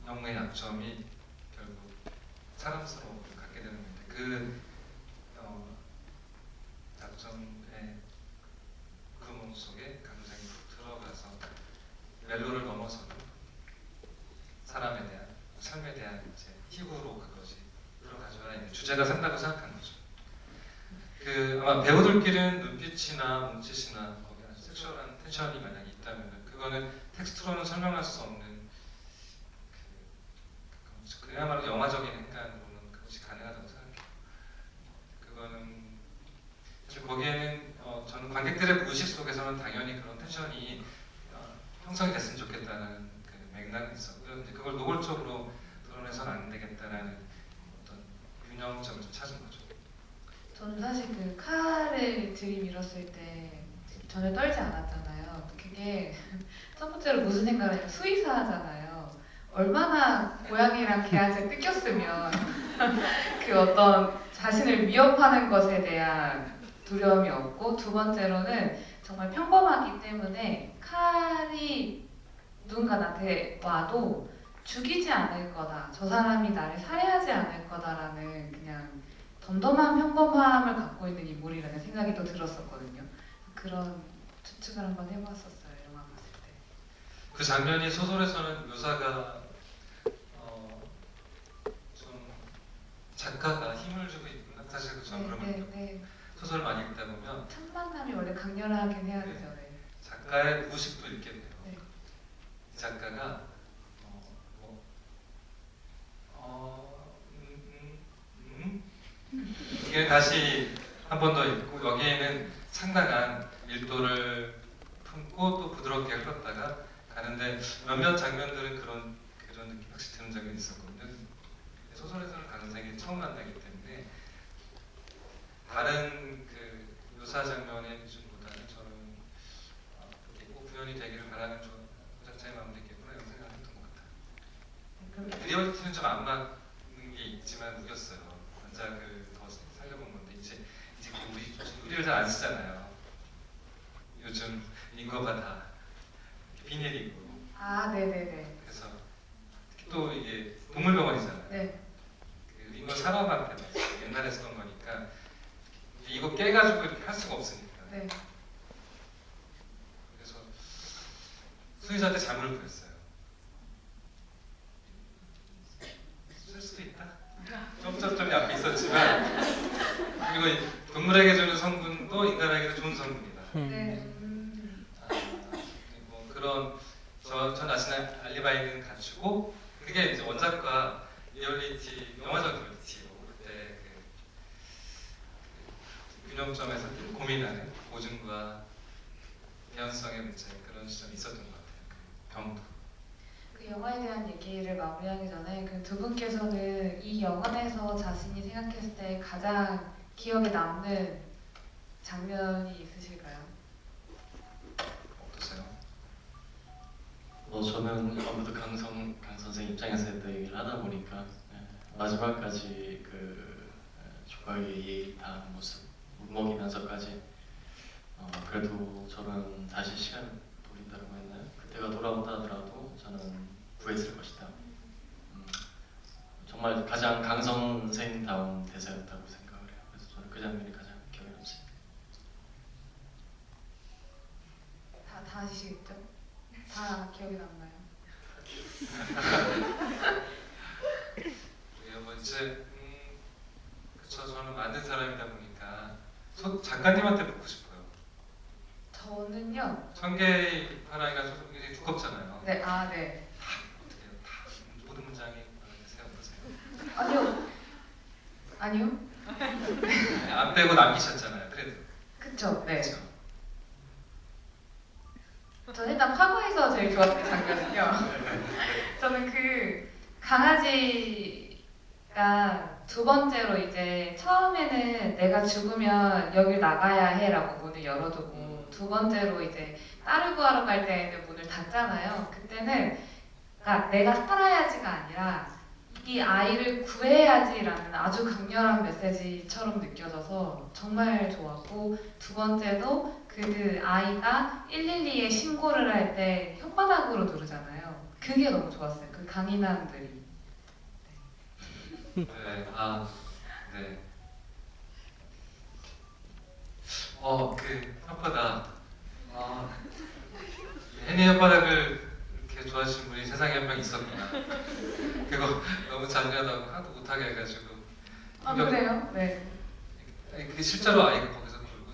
영웅의 약점이 결국 사람스러움을 갖게 되는 건데 그 약점의 구멍 속에 감정이 들어가서 멜로를 넘어서는 사람에 대한 삶에 대한 이제 희구로 그것이 들어가줘야 이제 주제가 산다고 생각하는 거죠. 그 아마 배우들끼리는 눈빛이나 몸짓이나 거기에 아주 섹슈얼한 텐션이 만약에 있다면 그거는 텍스트로는 설명할 수 없는 그야말로 영화적인 행간으로는 그것이 가능하다고 생각해요. 그거는 사실 거기에는 저는 관객들의 무의식 속에서는 당연히 그런 텐션이 형성이 됐으면 좋겠다는 그 맥락이 있었고요. 근데 그걸 노골적으로 드러내서는 안 되겠다라는 어떤 균형점을 좀 찾은 거죠. 저는 사실 그 칼을 들이밀었을 때 전혀 떨지 않았잖아요. 그게 첫 번째로 무슨 생각을 해요? 수의사잖아요. 얼마나 고양이랑 개한테 뜯겼으면 그 어떤 자신을 위협하는 것에 대한 두려움이 없고, 두 번째로는 정말 평범하기 때문에 칼이 누군가 나한테 와도 죽이지 않을 거다, 저 사람이 나를 살해하지 않을 거다라는 그냥 덤덤한 평범함을 갖고 있는 인물이라는 생각이 또 들었었거든요. 그런 추측을 한번 해봤었어요, 영화 봤을 때. 그 장면이 소설에서는 묘사가 좀 작가가 힘을 주고 있구나. 사실 저는 그런 걸 느꼈고 소설을 많이 읽다 보면 첫 만남이 원래 강렬하긴 해야 되죠. 네. 작가의 무의식도 읽게 돼요. 네. 이 작가가 이게 다시 한 번 더 읽고 여기에는 상당한 밀도를 품고 또 부드럽게 흘렀다가 가는데 몇몇 장면들은 그런 느낌 확실히 드는 장면이 있었거든요. 소설에서는 강선생이 처음 만나기 때문에 다른 그 묘사 장면의 기준보다는 저는 꼭 구현이 되기를 바라는 작자의 마음도 있겠구나 이런 생각을 했던 것 같아요. 리얼리티는 좀 안 맞는 게 있지만 웃겼어요. 원작을 더 살려본 건데 이제 우리를 잘 안 쓰잖아요. 요즘 인거가 다 비닐이고. 아, 네네네. 그래서 특히 또 이게 동물병원이잖아요. 네. 그 인거 사람한테 옛날에 쓰던 거니까 이거 깨가지고 이렇게 할 수가 없으니까. 네. 그래서 수의사한테 자문을 구했어요. 쓸 수도 있다. 점점점이 앞에 있었지만 그리고 동물에게 주는 성분도 인간에게도 좋은 성분이다. 네. 뭐 그런 저 자신의 알리바이는 갖추고 그게 이제 원작과 리얼리티 영화적 리얼리티 그때 그 균형점에서 고민하는 고증과 개연성의 문제 그런 지점이 있었던 것 같아요. 그 병도. 그 영화에 대한 얘기를 마무리하기 전에 그 두 분께서는 이 영화에서 자신이 생각했을 때 가장 기억에 남는 장면이 있으실까요? 어떠세요? 저는 아무래도 강 선생 입장에서 또 얘기를 하다 보니까 마지막까지 그 조각의 예의 다한 모습 먹이면서까지 그래도 저는 다시 시간 돌린다고 했나요? 그때가 돌아온다 하더라도 저는 구했을 것이다. 정말 가장 강 선생다운 대사였다고 생각을 해요. 그래서 저는 그 장면이 가장 기억에 남습니다. 다 아시겠죠? 다 기억이 남나요? 뭐 이제 그쵸 저는 만든 사람이다 보니까 작가님한테 묻고 싶어요. 저는요. 청개의 파랑이가 굉장히 두껍잖아요. 네, 아, 네. 어떻게 해요? 다 모든 문장이 되세요? 어떠세요? 아니요. 아니요. 안 빼고 남기셨잖아요. 그래도. 그쵸, 네. 그쵸? 저는 일단 파고에서 제일 좋았던 장면은요. 저는 그 강아지가 두 번째로 이제 처음에는 내가 죽으면 여길 나가야 해라고 문을 열어두고 두 번째로 이제 딸을 구하러 갈 때에는 문을 닫잖아요. 그때는 그러니까 내가 살아야지가 아니라 이 아이를 구해야지라는 아주 강렬한 메시지처럼 느껴져서 정말 좋았고 두 번째도 그 아이가 112에 신고를 할 때 혓바닥으로 누르잖아요. 그게 너무 좋았어요. 그 강인함들이. 네. 네. 그 혓바닥. 해니 혓바닥을 이렇게 좋아하시는 분이 세상에 한 명 있었구나. 그거 너무 잔인하다고 하도 못하게 해가지고. 아, 그래요? 네. 아니, 그게 실제로 아이가 거기서 놀고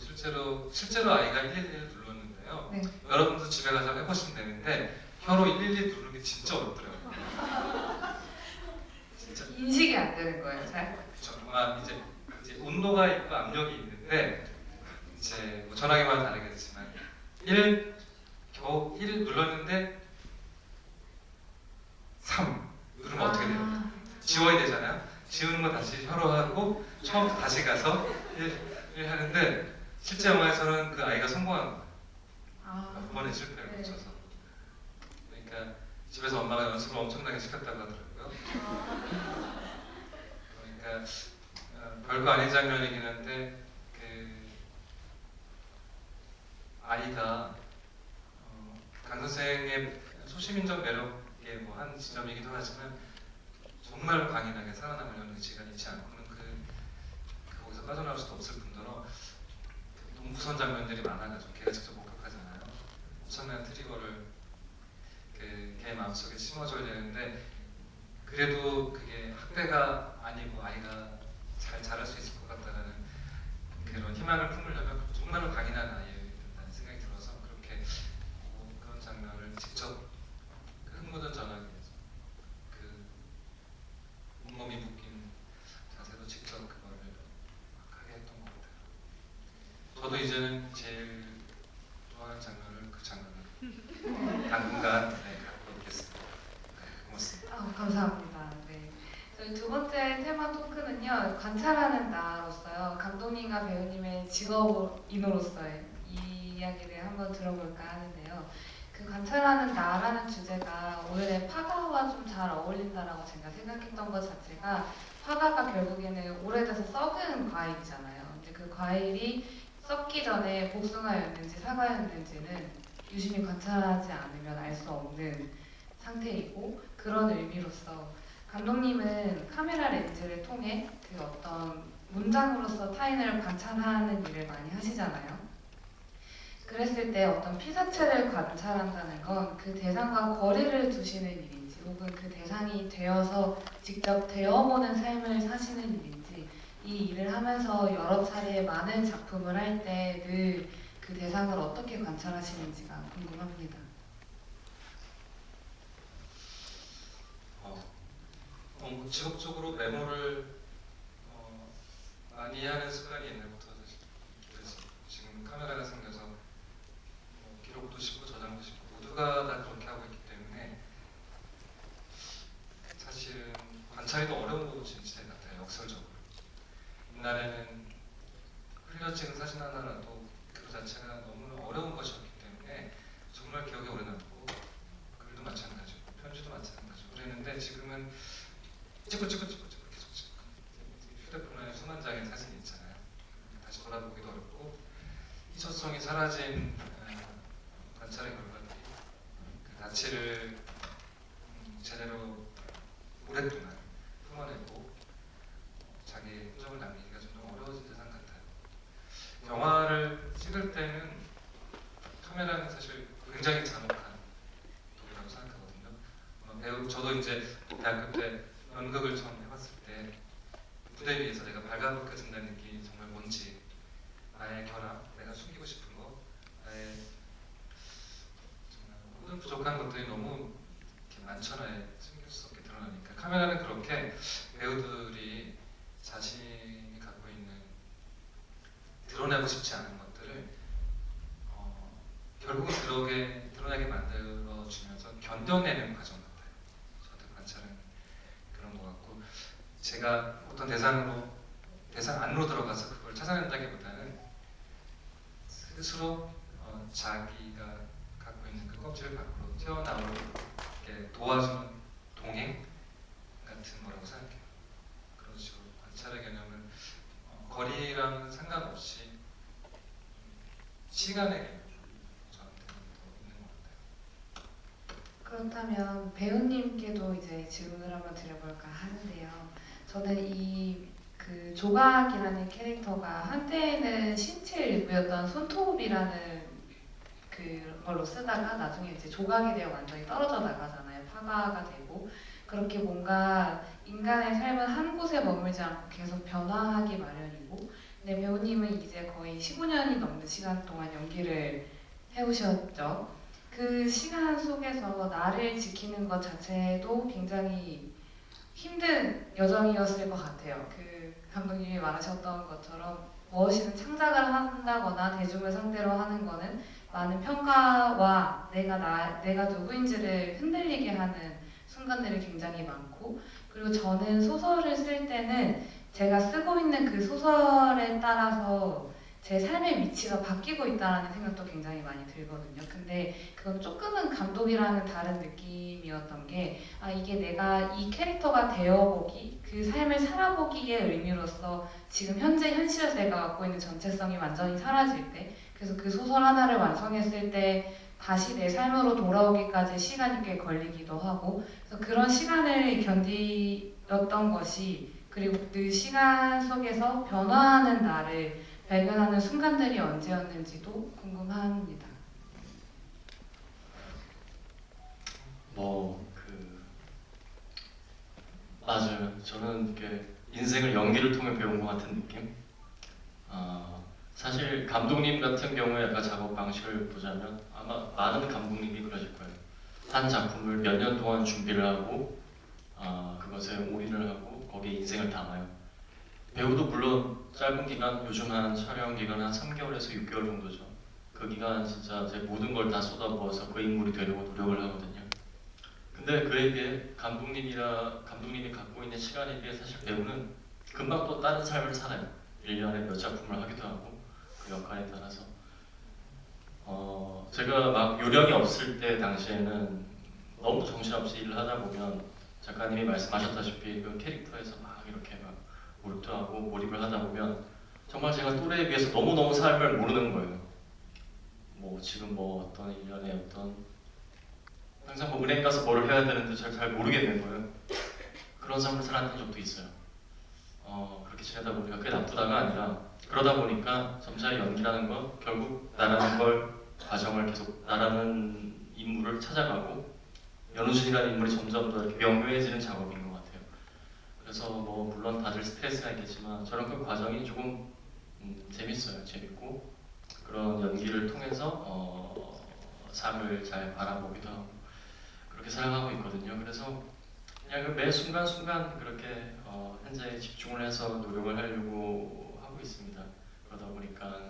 실제로 아이가 112를 눌렀는데요. 네. 여러분도 집에 가서 해보시면 되는데 혀로 112 누르는 게 진짜 어렵더라고요. 진짜. 인식이 안 되는 거예요, 잘. 정말 이제 온도가 있고 압력이 있는데 이제 뭐 전화기마다 다르겠지만 겨우 1 눌렀는데 3 누르면 어떻게 돼요? 지워야 되잖아요. 지우는 거 다시 혀로 하고 처음부터 다시 가서 1 하는데 실제 영화에서는 그 아이가 성공한 거예요. 두 번의 실패를 네. 거쳐서. 그러니까 집에서 엄마가 연습을 엄청나게 시켰다고 하더라고요. 그러니까 별거 아닌 장면이긴 한데 그 아이가 강 선생의 소시민적 매력의 뭐 한 지점이기도 하지만 정말 강인하게 살아남으려는 의지가 있지 않고는 거기서 빠져나올 수도 없을 뿐더러 너무 무서운 장면들이 많아가지고 걔가 직접 목격하잖아요. 엄청난 트리거를 걔 마음속에 심어줘야 되는데 그래도 그게 학대가 아니고 아이가 잘 자랄 수 있을 것 같다는 그런 희망을 품으려면 정말로 강인한 아이여야 된다는 생각이 들어서 그렇게 그런 장면을 직접 그 흙 전화기에서 그 온몸이 묶인 자세로 직접 그거를 하게 했던 것 같아요. 저도 이제는 좋아하는 장면을 그 장면을 당분간 갖고 있겠습니다. 네, 고맙습니다. 감사합니다. 네. 저희 두 번째 테마 토크는요, 관찰하는 나로서요, 감독님과 배우님의 직업인으로서의 이 이야기를 한번 들어볼까 하는데요. 그 관찰하는 나라는 주제가 오늘의 파가와 좀 잘 어울린다라고 제가 생각했던 것 자체가, 파가가 결국에는 오래돼서 썩은 과일이잖아요. 근데 그 과일이 썩기 전에 복숭아였는지 사과였는지는 유심히 관찰하지 않으면 알 수 없는 상태이고, 그런 의미로서 감독님은 카메라 렌즈를 통해 그 어떤 문장으로서 타인을 관찰하는 일을 많이 하시잖아요. 그랬을 때 어떤 피사체를 관찰한다는 건 그 대상과 거리를 두시는 일인지, 혹은 그 대상이 되어서 직접 되어보는 삶을 사시는 일인지, 이 일을 하면서 여러 차례 많은 작품을 할 때 늘 그 대상을 어떻게 관찰하시는지가 궁금합니다. 직업적으로 메모를 많이 하는 습관이 옛날부터 사실 그래서 지금 카메라가 생겨서 기록도 싣고 저장도 싣고 모두가 다 그렇게 하고 있기 때문에 사실은 관찰이 어려운 시대 같아요. 역설적으로 옛날에는 흘려찍은 사진 하나라도 그 자체가 너무 어려운 것이었기 때문에 정말 기억에 오래 남고, 글도 마찬가지고 편지도 마찬가지고 그랬는데, 지금은 찍고 계속 찍고 휴대폰에 수만 장의 사진이 있잖아요. 다시 돌아보기도 어렵고 희소성이 사라진 관찰의 결과들이 그 가치를 제대로 오랫동안 품어내고 자기의 흔적을 남기기가 좀 더 어려워진 세상 같아요. 영화를 찍을 때는 카메라는 사실 굉장히 잔혹한 도구라고 생각하거든요. 저도 이제 대학교 때 연극을 처음 해봤을 때 무대 위에서 내가 발가벗겨진다는 느낌이 정말 뭔지, 나의 결함, 내가 숨기고 싶은 거, 나의 정말 모든 부족한 것들이 너무 이렇게 만천하에 숨길 수 없게 드러나니까, 카메라는 그렇게 배우들이 자신이 갖고 있는 드러내고 싶지 않은 것들을 결국은 드러내게 만들어주면서 견뎌내는 과정 같아요. 저한테 관찰은 그런 것 같고, 제가 어떤 대상 안으로 들어가서 그걸 찾아낸다기보다는 스스로 자기가 갖고 있는 그 껍질을 밖으로 튀어나오게 도와주는 동행 같은 거라고 생각해요. 그런 식으로 관찰의 개념은 거리랑 상관없이 시간의 개념, 저한테는 더 있는 것 같아요. 그렇다면 배우님께도 이제 질문을 한번 드려볼까 하는데요. 저는 이 그 조각이라는 캐릭터가 한때는 신체 일부였던 손톱이라는 그걸로 쓰다가 나중에 이제 조각이 되어 완전히 떨어져 나가잖아요. 파가가 되고, 그렇게 뭔가 인간의 삶은 한 곳에 머물지 않고 계속 변화하기 마련이고, 근데 배우님은 이제 거의 15년이 넘는 시간 동안 연기를 해오셨죠. 그 시간 속에서 나를 지키는 것 자체도 굉장히 힘든 여정이었을 것 같아요. 그 감독님이 말하셨던 것처럼 무엇이든 창작을 한다거나 대중을 상대로 하는 거는 많은 평가와 내가 누구인지를 흔들리게 하는 순간들이 굉장히 많고, 그리고 저는 소설을 쓸 때는 제가 쓰고 있는 그 소설에 따라서 제 삶의 위치가 바뀌고 있다는 생각도 굉장히 많이 들거든요. 근데 그건 조금은 감독이랑은 다른 느낌이었던 게, 이게 내가 이 캐릭터가 되어보기, 그 삶을 살아보기의 의미로서 지금 현재 현실에서 내가 갖고 있는 전체성이 완전히 사라질 때, 그래서 그 소설 하나를 완성했을 때 다시 내 삶으로 돌아오기까지 시간이 꽤 걸리기도 하고, 그래서 그런 시간을 견디었던 것이, 그리고 그 시간 속에서 변화하는 나를 발견하는 순간들이 언제였는지도 궁금합니다. 맞아요. 저는 이렇게 인생을 연기를 통해 배운 것 같은 느낌. 사실 감독님 같은 경우에 약간 작업 방식을 보자면 아마 많은 감독님이 그러실 거예요. 한 작품을 몇 년 동안 준비를 하고 그것에 올인을 하고 거기에 인생을 담아요. 배우도 물론 짧은 기간, 요즘 한 촬영 기간 한 3개월에서 6개월 정도죠. 그 기간 진짜 제 모든 걸 다 쏟아부어서 그 인물이 되려고 노력을 하거든요. 근데 그에 비해 감독님이 갖고 있는 시간에 비해 사실 배우는 금방 또 다른 삶을 살아요. 1년에 몇 작품을 하기도 하고 그 역할에 따라서 제가 막 요령이 없을 때 당시에는 너무 정신없이 일을 하다 보면 작가님이 말씀하셨다시피 그 캐릭터에서 막 이렇게 막 몰두하고 몰입을 하다 보면 정말 제가 또래에 비해서 너무너무 삶을 모르는 거예요. 뭐 지금 뭐 어떤 일련의 어떤 항상 뭐 은행 가서 뭐를 해야 되는데 잘 모르겠는 거예요. 그런 삶을 살았던 적도 있어요. 그렇게 지내다 보니까 그게 나쁘다가 아니라 그러다 보니까 점차 연기라는 건 결국 나라는 걸 과정을 계속 나라는 인물을 찾아가고 연우준이라는 인물이 점점 더 이렇게 명료해지는 작업인 것 같아요. 그래서 뭐 물론 다들 스트레스가 있겠지만 저는 그 과정이 조금 재밌어요. 재밌고 그런 연기를 통해서 삶을 잘 바라보기도 하고 그렇게 살아가고 있거든요. 그래서 그냥 그 매 순간순간 그렇게 현재에 집중을 해서 노력을 하려고 하고 있습니다. 그러다 보니까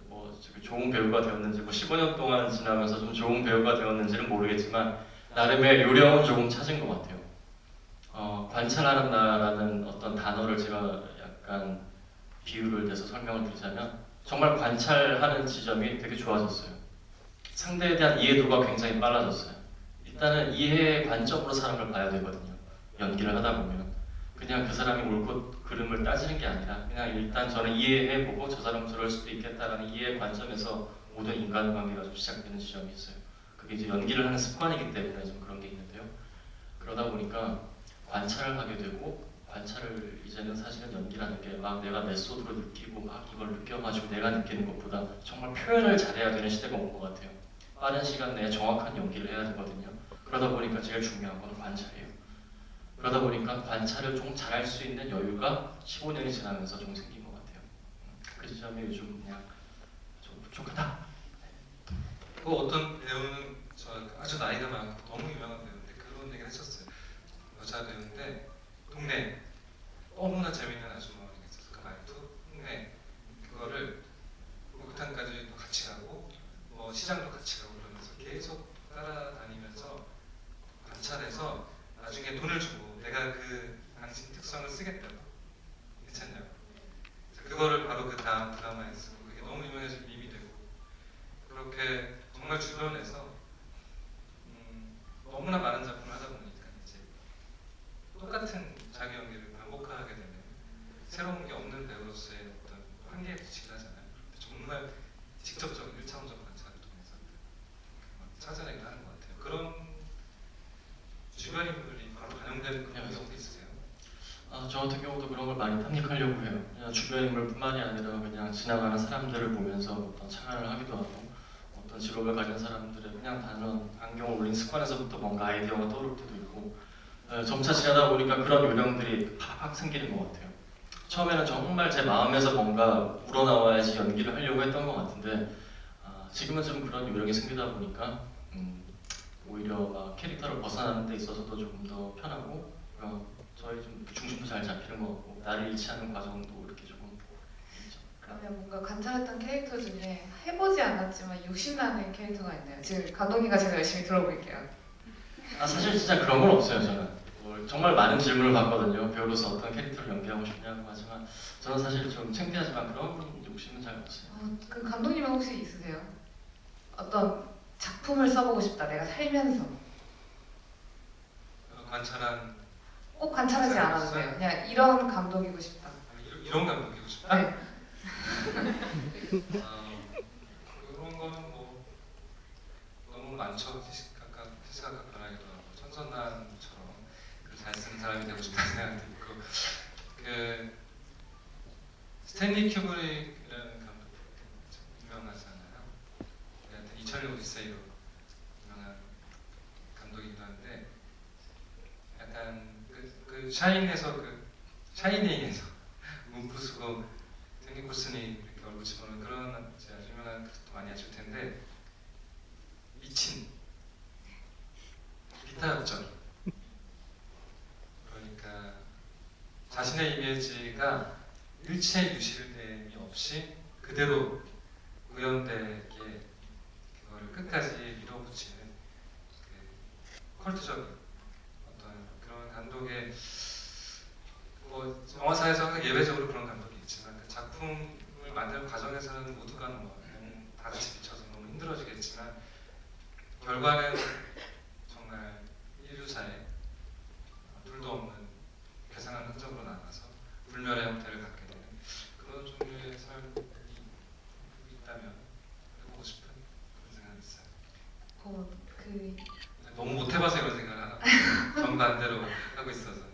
뭐 좋은 배우가 되었는지 뭐 15년 동안 지나면서 좀 좋은 배우가 되었는지는 모르겠지만 나름의 요령은 조금 찾은 것 같아요. 관찰한다라는 어떤 단어를 제가 약간 비유를 대서 설명을 드리자면 정말 관찰하는 지점이 되게 좋아졌어요. 상대에 대한 이해도가 굉장히 빨라졌어요. 일단은 이해의 관점으로 사람을 봐야 되거든요. 연기를 하다 보면 그냥 그 사람이 옳고 그름을 따지는 게 아니라 그냥 일단 저는 이해해보고 저 사람 저럴 수도 있겠다라는 이해의 관점에서 모든 인간관계가 좀 시작되는 지점이 있어요. 그게 이제 연기를 하는 습관이기 때문에 좀 그런 게 있는데요. 그러다 보니까 관찰을 하게 되고 관찰을 이제는 사실은 연기라는 게 막 내가 메소드로 느끼고 막 이걸 느껴가지고 내가 느끼는 것보다 정말 표현을 잘해야 되는 시대가 온 것 같아요. 빠른 시간 내에 정확한 연기를 해야 되거든요. 그러다 보니까 제일 중요한 건 관찰이에요. 그러다 보니까 관찰을 좀 잘할 수 있는 여유가 15년이 지나면서 좀 생긴 것 같아요. 그 지점이 요즘 그냥 좀 부족하다. 그 어떤 배우는 저 아주 나이가 많고 너무 유명한 배우인데 그런 얘기를 했었어요. 여자 배우인데 동네 너무나 재밌는 아주머니가 있었어. 그 말투 동네 그거를 목욕탕까지 같이 가고 뭐 시장도 같이 가고 그러면서 계속 따라다니면서 관찰해서 나중에 돈을 주고 내가 그 당신 특성을 쓰겠다고 괜찮냐고. 그거를 바로 그 다음 드라마에 쓰고 그게 너무 유명해서 밈이 되고 그렇게 정말 주변에서 너무나 많은 작품을 하다 보니까 이제 똑같은 자기 연기를 반복하게 되는 새로운 게 없는 배우로서의 어떤 한계에 부딪히긴 하잖아요. 정말 직접적인 1차원적 관찰을 통해서 찾아내기도 하는 것 같아요. 그런 주변 인물이 바로 반영되는 그런 경우도 있으세요? 저 같은 경우도 그런 걸 많이 탐닉하려고 해요. 그냥 주변 인물뿐만이 아니라 그냥 지나가는 사람들을 보면서 어떤 착안을 하기도 하고 어떤 직업을 가진 사람들의 그냥 단연 안경을 올린 습관에서부터 뭔가 아이디어가 떠오를 때도 있고 점차 지나다 보니까 그런 요령들이 팍팍 생기는 것 같아요. 처음에는 정말 제 마음에서 뭔가 우러나와야지 연기를 하려고 했던 것 같은데 지금은 좀 그런 요령이 생기다 보니까 오히려 막 캐릭터를 벗어나는 데 있어서도 조금 더 편하고 저희 좀 중심도 잘 잡히는 것 같고 나를 잃지 않는 과정도 이렇게 조금 있죠. 그러면 뭔가 관찰했던 캐릭터 중에 해보지 않았지만 욕심나는 캐릭터가 있나요? 지금 감독님과 제가 열심히 들어볼게요. 사실 진짜 그런 건 없어요. 저는 정말 많은 질문을 받거든요. 배우로서 어떤 캐릭터를 연기하고 싶냐고 하지만 저는 사실 좀 창피하지만 그런 욕심은 잘 없어요. 그 감독님은 혹시 있으세요? 어떤 작품을 써보고 싶다. 내가 살면서 관찰한 꼭 관찰하지 않아도 돼요. 그냥 이런 감독이고 싶다. 이런 감독이고 싶다? 네. 그런 거는 뭐 너무 많죠. 시시각각 변하기도 하고 천선남처럼 글 잘 쓰는 사람이 되고 싶다는 생각도 있고 그 스탠리 큐브릭이라는 감독 참 유명하잖아요. 하여튼 2001 오디세이로 유명한 감독이기도 한데 약간 그 샤인에서 샤이닝에서 문프 쓰고 닉콜슨이 이렇게 얼굴 집어넣는 그런 아주 유명한 것도 많이 하실 텐데 미친 기타 역전 그러니까 자신의 이미지가 일체 유실됨이 없이 그대로 구현되게 끝까지 밀어붙이는 그 컬트적인 어떤 그런 감독의 뭐 영화사에서 항상 예외적으로 그런 감독이 있지만 그 작품을 만드는 과정에서는 모두가 뭐 다 같이 미쳐서 너무 힘들어지겠지만 결과는 정말 인류사에 둘도 없는 괴상한 흔적으로 남아서 불멸의 형태를 갖게 되는 그런 종류의 삶이 있다면 해보고 싶은 그런 생각이 있어요. 너무 못해봐서 이런 생각을 하나 정반대로 하고 있어서.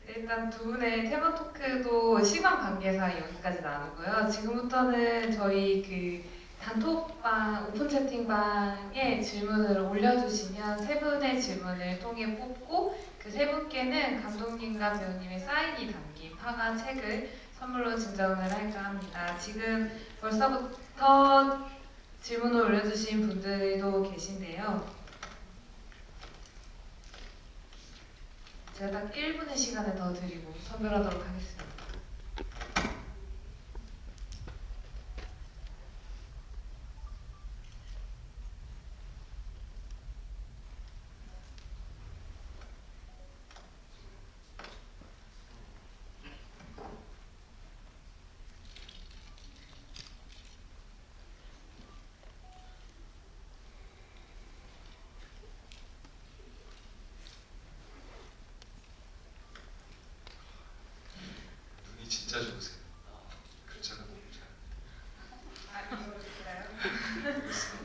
일단 두 분의 테마 토크도 시간 관계상 여기까지 나누고요. 지금부터는 저희 그 단톡방, 오픈 채팅방에 질문을 올려주시면 세 분의 질문을 통해 뽑고 그 세 분께는 감독님과 배우님의 사인이 담긴 화가 책을 선물로 증정을 할까 합니다. 지금 벌써부터 질문을 올려주신 분들도 계신데요. 제가 딱 1분의 시간을 더 드리고 선별하도록 하겠습니다. 눈이 진짜 좋으세요. 글자가 너무 잘. 이거일까요? 모르겠어.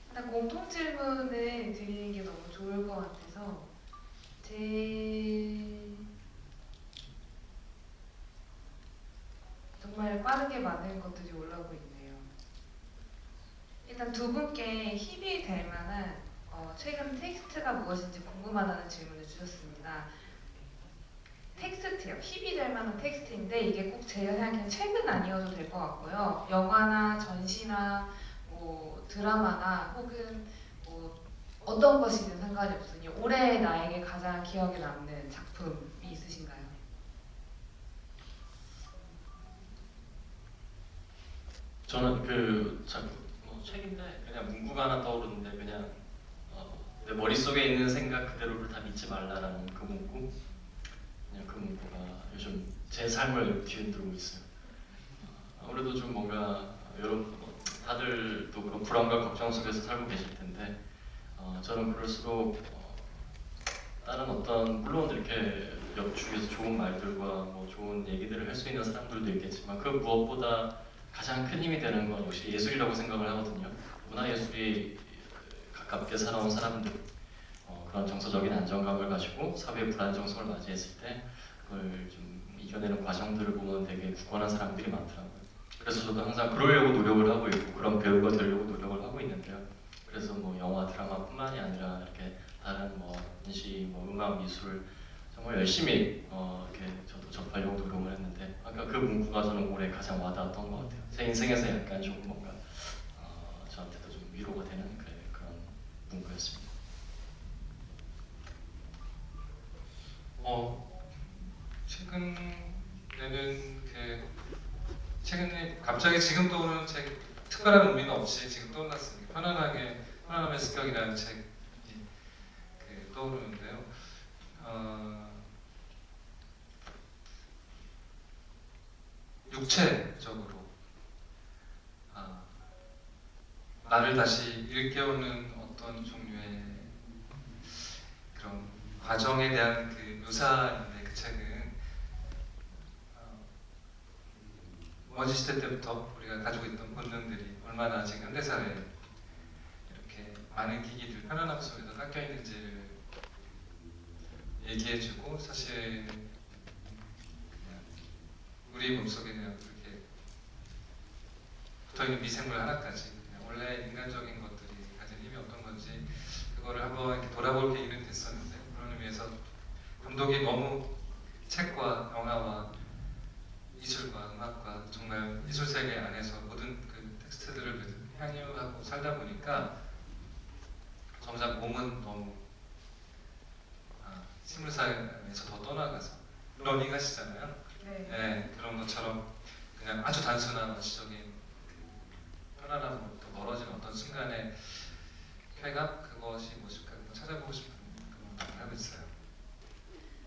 일단 공통 질문을 드리는 게 너무 좋을 것 같아서 정말 빠르게 많은 것들이 올라오고 있네요. 일단 두 분께 힘이 될 만한 최근 텍스트가 무엇인지 궁금하다는 질문을 주셨습니다. 텍스트요. 힘이 될 만한 텍스트인데 이게 꼭 제가 생각하기엔 책은 아니어도 될 것 같고요. 영화나 전시나 뭐 드라마나 혹은 뭐 어떤 것이든 상관이 없으니 올해 나에게 가장 기억에 남는 작품이 있으신가요? 저는 그 작품 책인데 그냥 문구가 하나 떠오르는데 그냥 내 머릿속에 있는 생각 그대로를 다 믿지 말라라는 그 문구. 그냥 그 문구가 요즘 제 삶을 뒤흔들고 있어요. 아무래도 좀 뭔가 여러분 다들도 그런 불안과 걱정 속에서 살고 계실 텐데 저는 그럴수록 다른 어떤 물론 이렇게 옆주위에서 좋은 말들과 뭐 좋은 얘기들을 할 수 있는 사람들도 있겠지만 그 무엇보다 가장 큰 힘이 되는 건 역시 예술이라고 생각을 하거든요. 문화예술이 가깝게 살아온 사람들 그런 정서적인 안정감을 가지고 사회의 불안정성을 맞이했을 때 그걸 좀 이겨내는 과정들을 보면 되게 굳건한 사람들이 많더라고요. 그래서 저도 항상 그러려고 노력을 하고 있고 그런 배우가 되려고 노력을 하고 있는데요. 그래서 뭐 영화, 드라마뿐만이 아니라 이렇게 다른 뭐 전시, 뭐 음악, 미술 정말 열심히 이렇게 저도 접하려고 노력을 했는데 아까 그 문구가 저는 올해 가장 와닿았던 것 같아요. 제 인생에서 약간 좀 뭔가 저한테도 좀 위로가 되는 그런 문구였습니다. 최근에 갑자기 지금 떠오르는 책 특별한 의미는 없이 지금 떠올랐습니다. 편안함의 습격이라는 책이 떠오르는데요. 육체적으로 나를 다시 일깨우는 어떤 종류의 그런 과정에 대한 그 묘사인데 그 책은 머지 시대 때부터 우리가 가지고 있던 본능들이 얼마나 지금 현대사회에 이렇게 많은 기기들 편안함 속에서 깎여 있는지를 얘기해주고 사실 그냥 우리 몸속에 그냥 그렇게 붙어있는 미생물 하나까지 그냥 원래 인간적인 것들이 가진 힘이 어떤 건지 그거를 한번 이렇게 돌아볼 계기는 됐었는데 그런 의미에서 감독이 너무 책과 영화와 미술과 음악과 정말 미술 세계 안에서 모든 그 텍스트들을 향유하고 살다 보니까 정작 몸은 너무 식물사에서 더 떠나가서 러닝 하시잖아요. 네. 네. 네, 그런 것처럼 그냥 아주 단순한 원시적인 편안함으로부터 멀어진 어떤 순간의 쾌감, 그것이 무엇일까 찾아보고 싶은 그런 마음을 하고 있어요.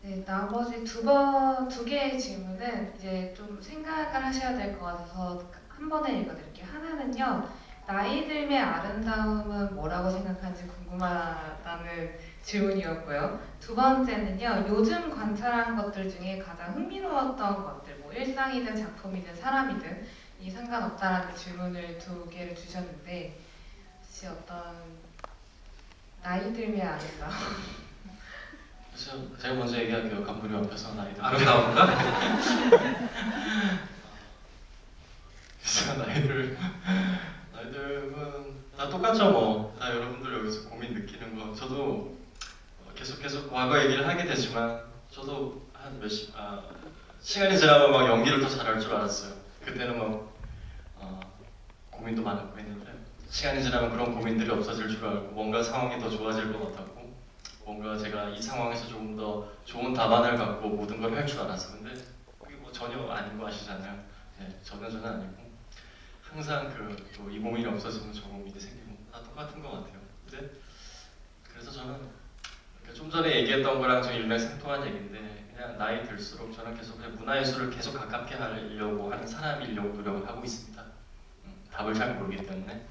네, 나머지 두 개의 질문은 이제 좀 생각을 하셔야 될 것 같아서 한 번에 읽어드릴게요. 하나는요, 나이 들의 아름다움은 뭐라고 생각하는지 궁금하다는 질문이었고요. 두 번째는요, 요즘 관찰한 것들 중에 가장 흥미로웠던 것들, 뭐 일상이든 작품이든 사람이든 이 상관없다라는 질문을 두 개를 주셨는데, 혹시 어떤 나이 들의 아름다움? 그래서 제가 먼저 얘기할게요. 감독님 앞에서 나이들. 아름다운가? 그래서 나이들은 다 똑같죠 뭐. 다 여러분들 여기서 고민 느끼는 거. 저도 계속 과거 얘기를 하게 되지만 저도 한 시간이 지나면 막 연기를 더 잘할 줄 알았어요. 그때는 막 고민도 많았고 했는데 시간이 지나면 그런 고민들이 없어질 줄 알고 뭔가 상황이 더 좋아질 것 같았고 뭔가 제가 이 상황에서 조금 더 좋은 답안을 갖고 모든 걸 할 줄 알았어. 근데 그게 뭐 전혀 아닌 거 아시잖아요. 네, 저는 아니고 항상 이 고민이 없어지면 저 고민이 생기고 다 똑같은 것 같아요. 근데 그래서 저는 좀 전에 얘기했던 거랑 좀 일맥상통한 얘기인데 그냥 나이 들수록 저는 계속 문화예술을 계속 가깝게 하려고 하는 사람이려고 노력을 하고 있습니다. 답을 잘 모르기 때문에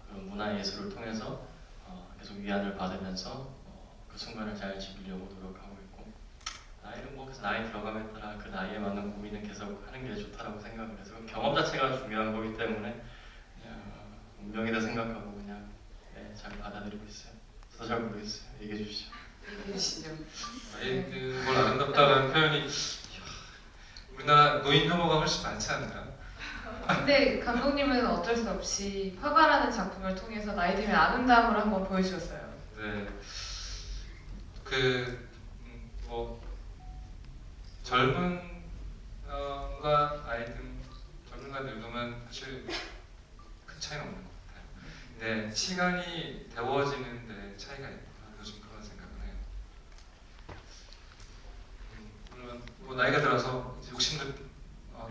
그런 문화예술을 통해서 계속 위안을 받으면서 그 순간을 잘 즐기려고 노력하고 있고 나이는 뭐 그래서 나이 들어감에 따라 그 나이에 맞는 고민은 계속 하는 게 좋다라고 생각을 해서 경험 자체가 중요한 거기 때문에 그냥 운명이다 생각하고 그냥 잘 받아들이고 있어요. 저도 잘 모르겠어요. 얘기해 주시죠. 얘기해 주시죠. 나이 드는 걸 아름답다는 표현이 우리나라 노인 혐오가 훨씬 많지 않나? 근데 감독님은 어쩔 수 없이 화가라는 작품을 통해서 나이 들면 아름다움을 한번 보여주셨어요. 네, 뭐 젊은 과 아이든 젊은과 늙으면 사실 큰 차이는 없는 것 같아요. 근데 시간이 데워지는 데 차이가 있구나. 요즘 그런 생각을 해요. 물론 뭐 나이가 들어서 이제 욕심도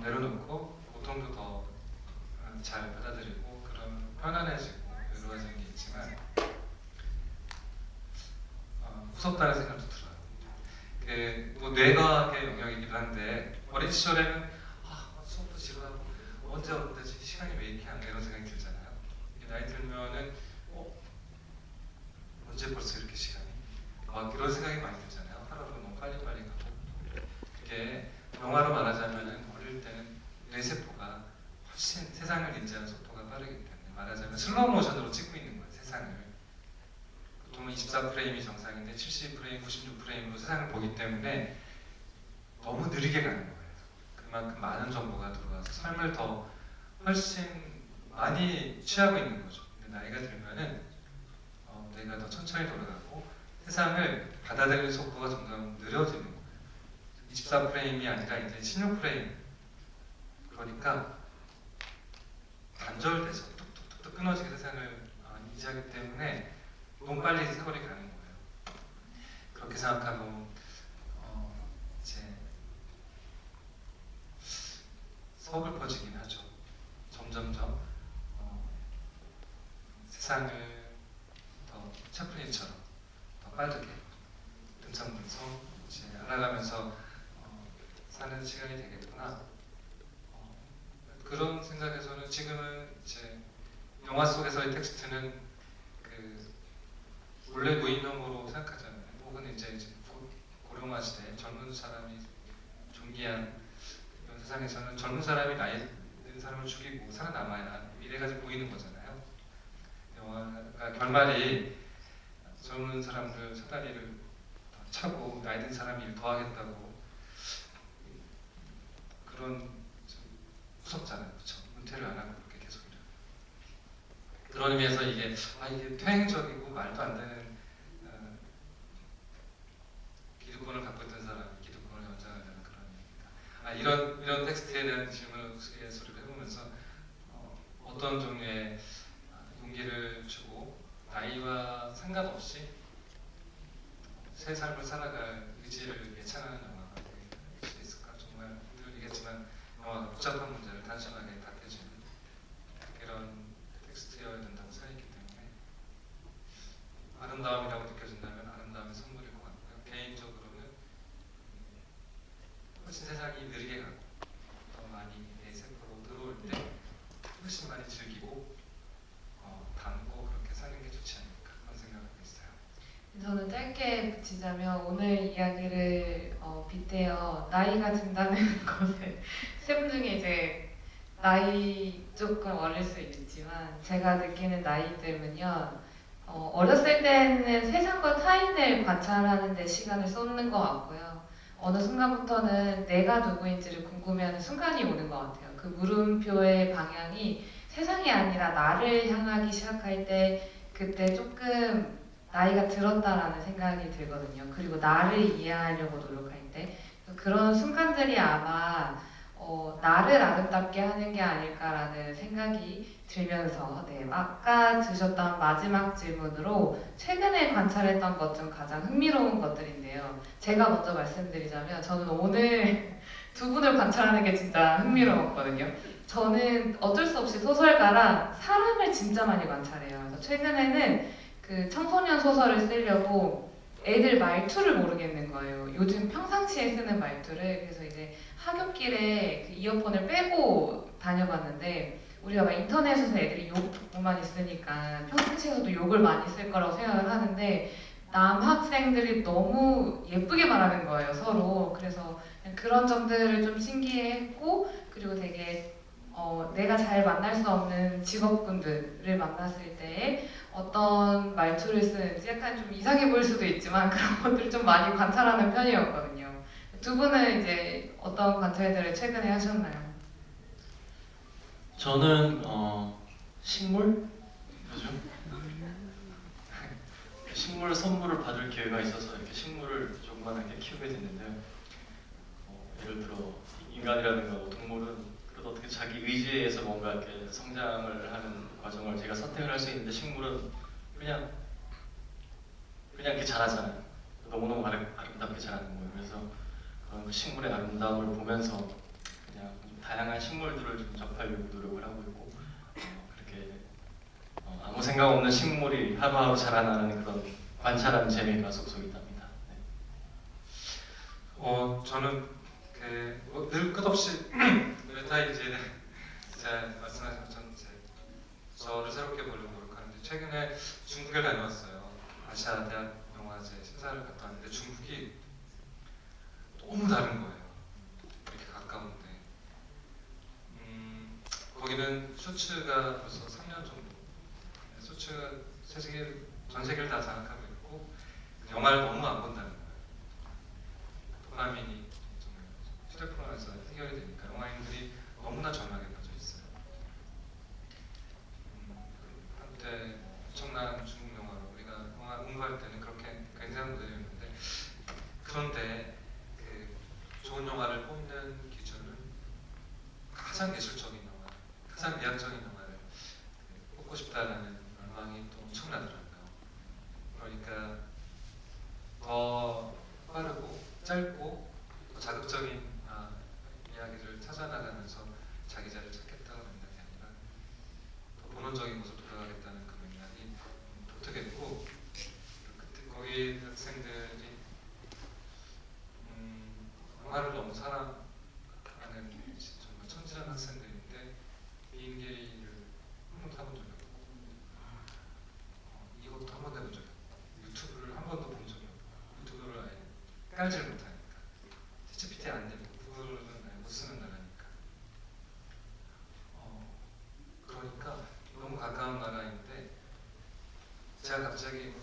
내려놓고 고통도 더 잘 받아들이고 그런 편안해지고 여유로워지는 게 있지만 무섭다는 생각도 들어요. 뭐 뇌과학의 영역이기도 한데 어린 시절에는 수업도 지루하고 언제 어디지 시간이 왜 이렇게 안 가 이런 생각이 들잖아요. 나이 들면은 언제 벌써 이렇게 시간이 막 이런 생각이 많이 들잖아요. 하루가 너무 빨리빨리 가고 그게 영화로 말하자면은 어릴 때는 뇌세포가 훨씬 세상을 인지하는 속도가 빠르기 때문에 말하자면 슬로우 모션으로 찍고 있는 거예요. 세상을 보통은 24프레임이 정상인데 70프레임, 96프레임으로 세상을 보기 때문에 너무 느리게 가는 거예요. 그만큼 많은 정보가 들어와서 삶을 더 훨씬 많이 취하고 있는 거죠. 근데 나이가 들면은 내가 더 천천히 돌아가고 세상을 받아들이는 속도가 점점 느려지는 거예요. 24프레임이 아니라 이제 16프레임. 그러니까 단절돼서 뚝뚝뚝뚝 끊어지게 세상을 인지하기 때문에 너무 빨리 세월이 가는 거예요. 그렇게 생각하면 이제 서글퍼지긴 하죠. 점점점 세상을 더 채플린처럼 더 빠르게 등성등성 이제 알아가면서 사는 시간이 되겠구나. 그런 생각에서는 지금은 이제 영화 속에서의 텍스트는 원래 노인혐오로 생각하잖아요. 혹은 이제 고령화 시대 젊은 사람이 존귀한 이런 세상에서는 젊은 사람이 나이 든 사람을 죽이고 살아남아야 미래가 보이는 거잖아요. 영화가 결말이 젊은 사람들 사다리를 차고 나이 든 사람이 일 더 하겠다고 그런 좀 무섭잖아요. 그렇죠? 은퇴를 안 하고 그렇게 계속 일을. 그런 의미에서 이게 퇴행적이고 말도 안 되는 기득권을 갖고 있던 사람이 기득권을 연장하려는 그런 얘기입니다. 이런 텍스트에 대한 질문을 소리를 해보면서 어떤 종류의 용기를 주고 나이와 상관없이 새 삶을 살아갈 의지를 예찬하는 영화가 될 수 있을까 정말 늘 이해가고 더 많이 내 세포로 들어올 때 훨씬 많이 즐기고 담고 그렇게 사는 게 좋지 않을까 그런 생각을 하고 있어요. 저는 짧게 붙이자면 오늘 이야기를 빗대어 나이가 든다는 것을 세 분 중에 이제 나이 조금 어릴 수 있지만 제가 느끼는 나이들은요 어렸을 때는 세상과 타인을 관찰하는 데 시간을 쏟는 것 같고요 어느 순간부터는 내가 누구인지를 궁금해하는 순간이 오는 것 같아요. 그 물음표의 방향이 세상이 아니라 나를 향하기 시작할 때 그때 조금 나이가 들었다라는 생각이 들거든요. 그리고 나를 이해하려고 노력할 때 그런 순간들이 아마 나를 아름답게 하는 게 아닐까라는 생각이 들면서 네, 아까 주셨던 마지막 질문으로 최근에 관찰했던 것 중 가장 흥미로운 것들인데요. 제가 먼저 말씀드리자면 저는 오늘 두 분을 관찰하는 게 진짜 흥미로웠거든요. 저는 어쩔 수 없이 소설가라 사람을 진짜 많이 관찰해요. 그래서 최근에는 그 청소년 소설을 쓰려고 애들 말투를 모르겠는 거예요. 요즘 평상시에 쓰는 말투를. 그래서 이제 하굣길에 그 이어폰을 빼고 다녀봤는데 우리가 막 인터넷에서 애들이 욕 듣고만 있으니까 평상시에서도 욕을 많이 쓸 거라고 생각을 하는데 남학생들이 너무 예쁘게 말하는 거예요, 서로. 그래서 그런 점들을 좀 신기해했고 그리고 되게 내가 잘 만날 수 없는 직업군들을 만났을 때 어떤 말투를 쓰는지 약간 좀 이상해 보일 수도 있지만 그런 것들을 좀 많이 관찰하는 편이었거든요. 두 분은 이제 어떤 관찰들을 최근에 하셨나요? 저는 식물? 그죠? 식물 선물을 받을 기회가 있어서 이렇게 식물을 조그만하게 키우게 됐는데요. 예를 들어 인간이라든가 뭐 동물은 그래도 어떻게 자기 의지에 의해서 뭔가 이렇게 성장을 하는 과정을 제가 선택을 할 수 있는데 식물은 그냥 이렇게 자라잖아요. 너무너무 아름답게 자라는 거예요. 그래서 그런 그 식물의 아름다움을 보면서 그냥 좀 다양한 식물들을 좀 접하려고 노력을 하고 있고 그렇게 아무 생각 없는 식물이 하루하루 자라나는 그런 관찰하는 재미가 쏙쏙 있답니다. 네. 저는 늘 끝없이 다 이제 제가 말씀하신 것처럼 저를 새롭게 보려고 노력하는데 최근에 중국에 다녀왔어요. 아시아 대학 영화제 심사를 갔다 왔는데 중국이 너무 다른 거예요. 이렇게 가까운데 거기는 쇼츠가 벌써 3년 정도 쇼츠가 전 세계를 다 장악하고 있고 영화를 너무 안 본다는 거예요. 도파민이 정말 휴대폰에서 해결이 되니까 영화인들이 너무나 전하게 퍼져 있어요. 한때 엄청난 중국 영화로 우리가 영화 공부할 때는 그렇게 굉장한 모델이었는데 그런데 그 좋은 영화를 뽑는 기준은 가장 예술적인 영화, 가장 미학적인 영화를 뽑고 싶다라는 열망이 또 엄청나더라고요. 그러니까 더 빠르고 짧고 더 자극적인 이야기를 찾아나가면서 자기자를 찾겠다는 맥락이 아니라 더 본원적인 모습으로 돌아가겠다는 그 맥락이 독특했고 그때 거기 학생들이 영화를 너무 사랑하는 정말 천진한 학생들인데 비행기를 한 번도 타본 적이 없고 이것도 한 번도 해본 적이 없고 유튜브를 한 번도 본 적이 없고 유튜브를 아예 깔지를 못하니까 GPT 안 되고 구글은 아예 못 쓰는 나라니까 그러니까 너무 가까운 나라인데 제가 갑자기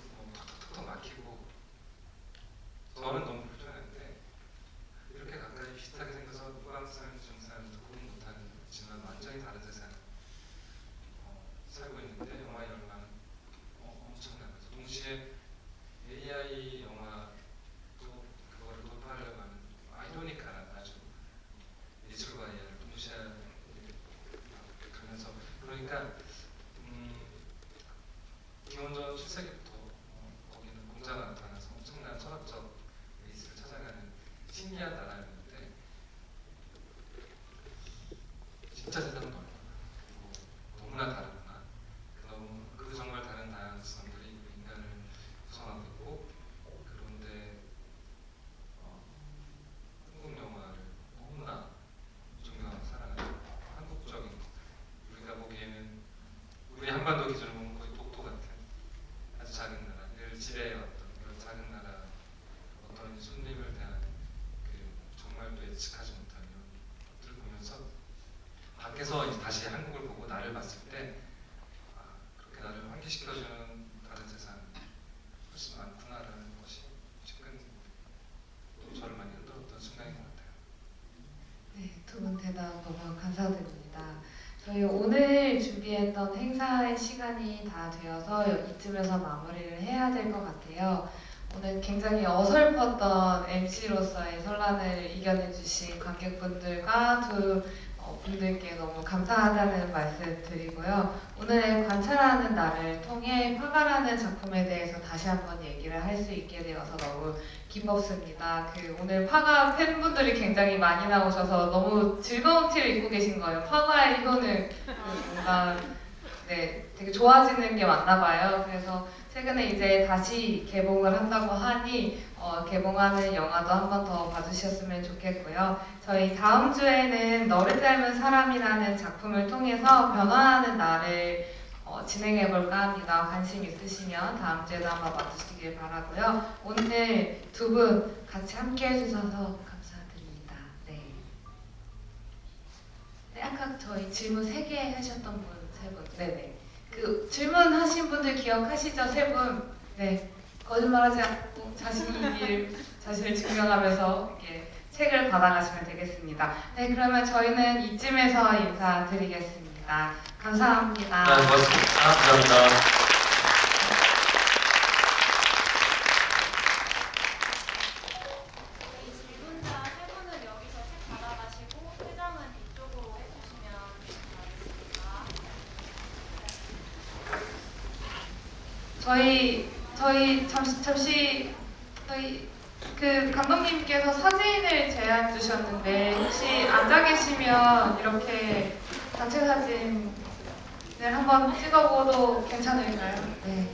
톡톡톡 막히고 저는 너무 불편한데 이렇게 가까이 비슷하게 생겨서 누가 사는 중국 사람도 구분 못하지만 완전히 다른 세상 살고 있는데 영화 열망 엄청나면서 동시에 AI 영화도 그거를 돌파하려고 하는 아이러니컬한 아주 예술과 AI를 동시에 가면서 그러니까 기원전 7세기부터 거기는 공자가 나타나서 엄청난 철학적 베이스를 찾아가는 신기한 나라였는데 진짜 세상은 넓구나. 그리고 너무나 다르구나. 그 정말 다른 다양한 지성들이 인간을 구성하고 있고 그런데 한국 영화를 너무나 밖에서 이제 다시 한국을 보고 나를 봤을 때 그렇게 나를 환기시켜주는 다른 세상 훨씬 많구나라는 것이 최근 또 저를 많이 흔들었던 순간인 것 같아요. 네, 두 분 대답 너무 감사드립니다. 저희 오늘 준비했던 행사의 시간이 다 되어서 이쯤에서 마무리를 해야 될 것 같아요. 오늘 굉장히 어설펐던 MC로서의 선란을 이겨내주신 관객분들과 두 분들께 너무 감사하다는 말씀 드리고요. 오늘의 관찰하는 나를 통해 화가라는 작품에 대해서 다시 한번 얘기를 할 수 있게 되어서 너무 기뻤습니다. 오늘 화가 팬분들이 굉장히 많이 나오셔서 너무 즐거운 티를 입고 계신 거예요. 화가의 효는 뭔가 되게 좋아지는 게 맞나 봐요. 그래서 최근에 이제 다시 개봉을 한다고 하니 개봉하는 영화도 한 번 더 봐주셨으면 좋겠고요. 저희 다음 주에는 너를 닮은 사람이라는 작품을 통해서 변화하는 나를 진행해볼까 합니다. 관심 있으시면 다음 주에도 한번 봐주시길 바라고요. 오늘 두 분 같이 함께 해주셔서 감사드립니다. 네, 아까 저희 질문 3개 하셨던 분, 3분. 네네. 질문하신 분들 기억하시죠? 3분. 네. 거짓말하지 않고 자신을 증명하면서 이렇게 책을 받아가시면 되겠습니다. 네, 그러면 저희는 이쯤에서 인사드리겠습니다. 감사합니다. 네, 고맙습니다. 감사합니다. 저희 질문자 3분은 여기서 책 받아가시고 퇴장은 이쪽으로 해주시면 감사하겠습니다. 저희 잠시 감독님께서 사진을 제안 주셨는데 혹시 앉아 계시면 이렇게 단체 사진을 한번 찍어보도 괜찮을까요? 네.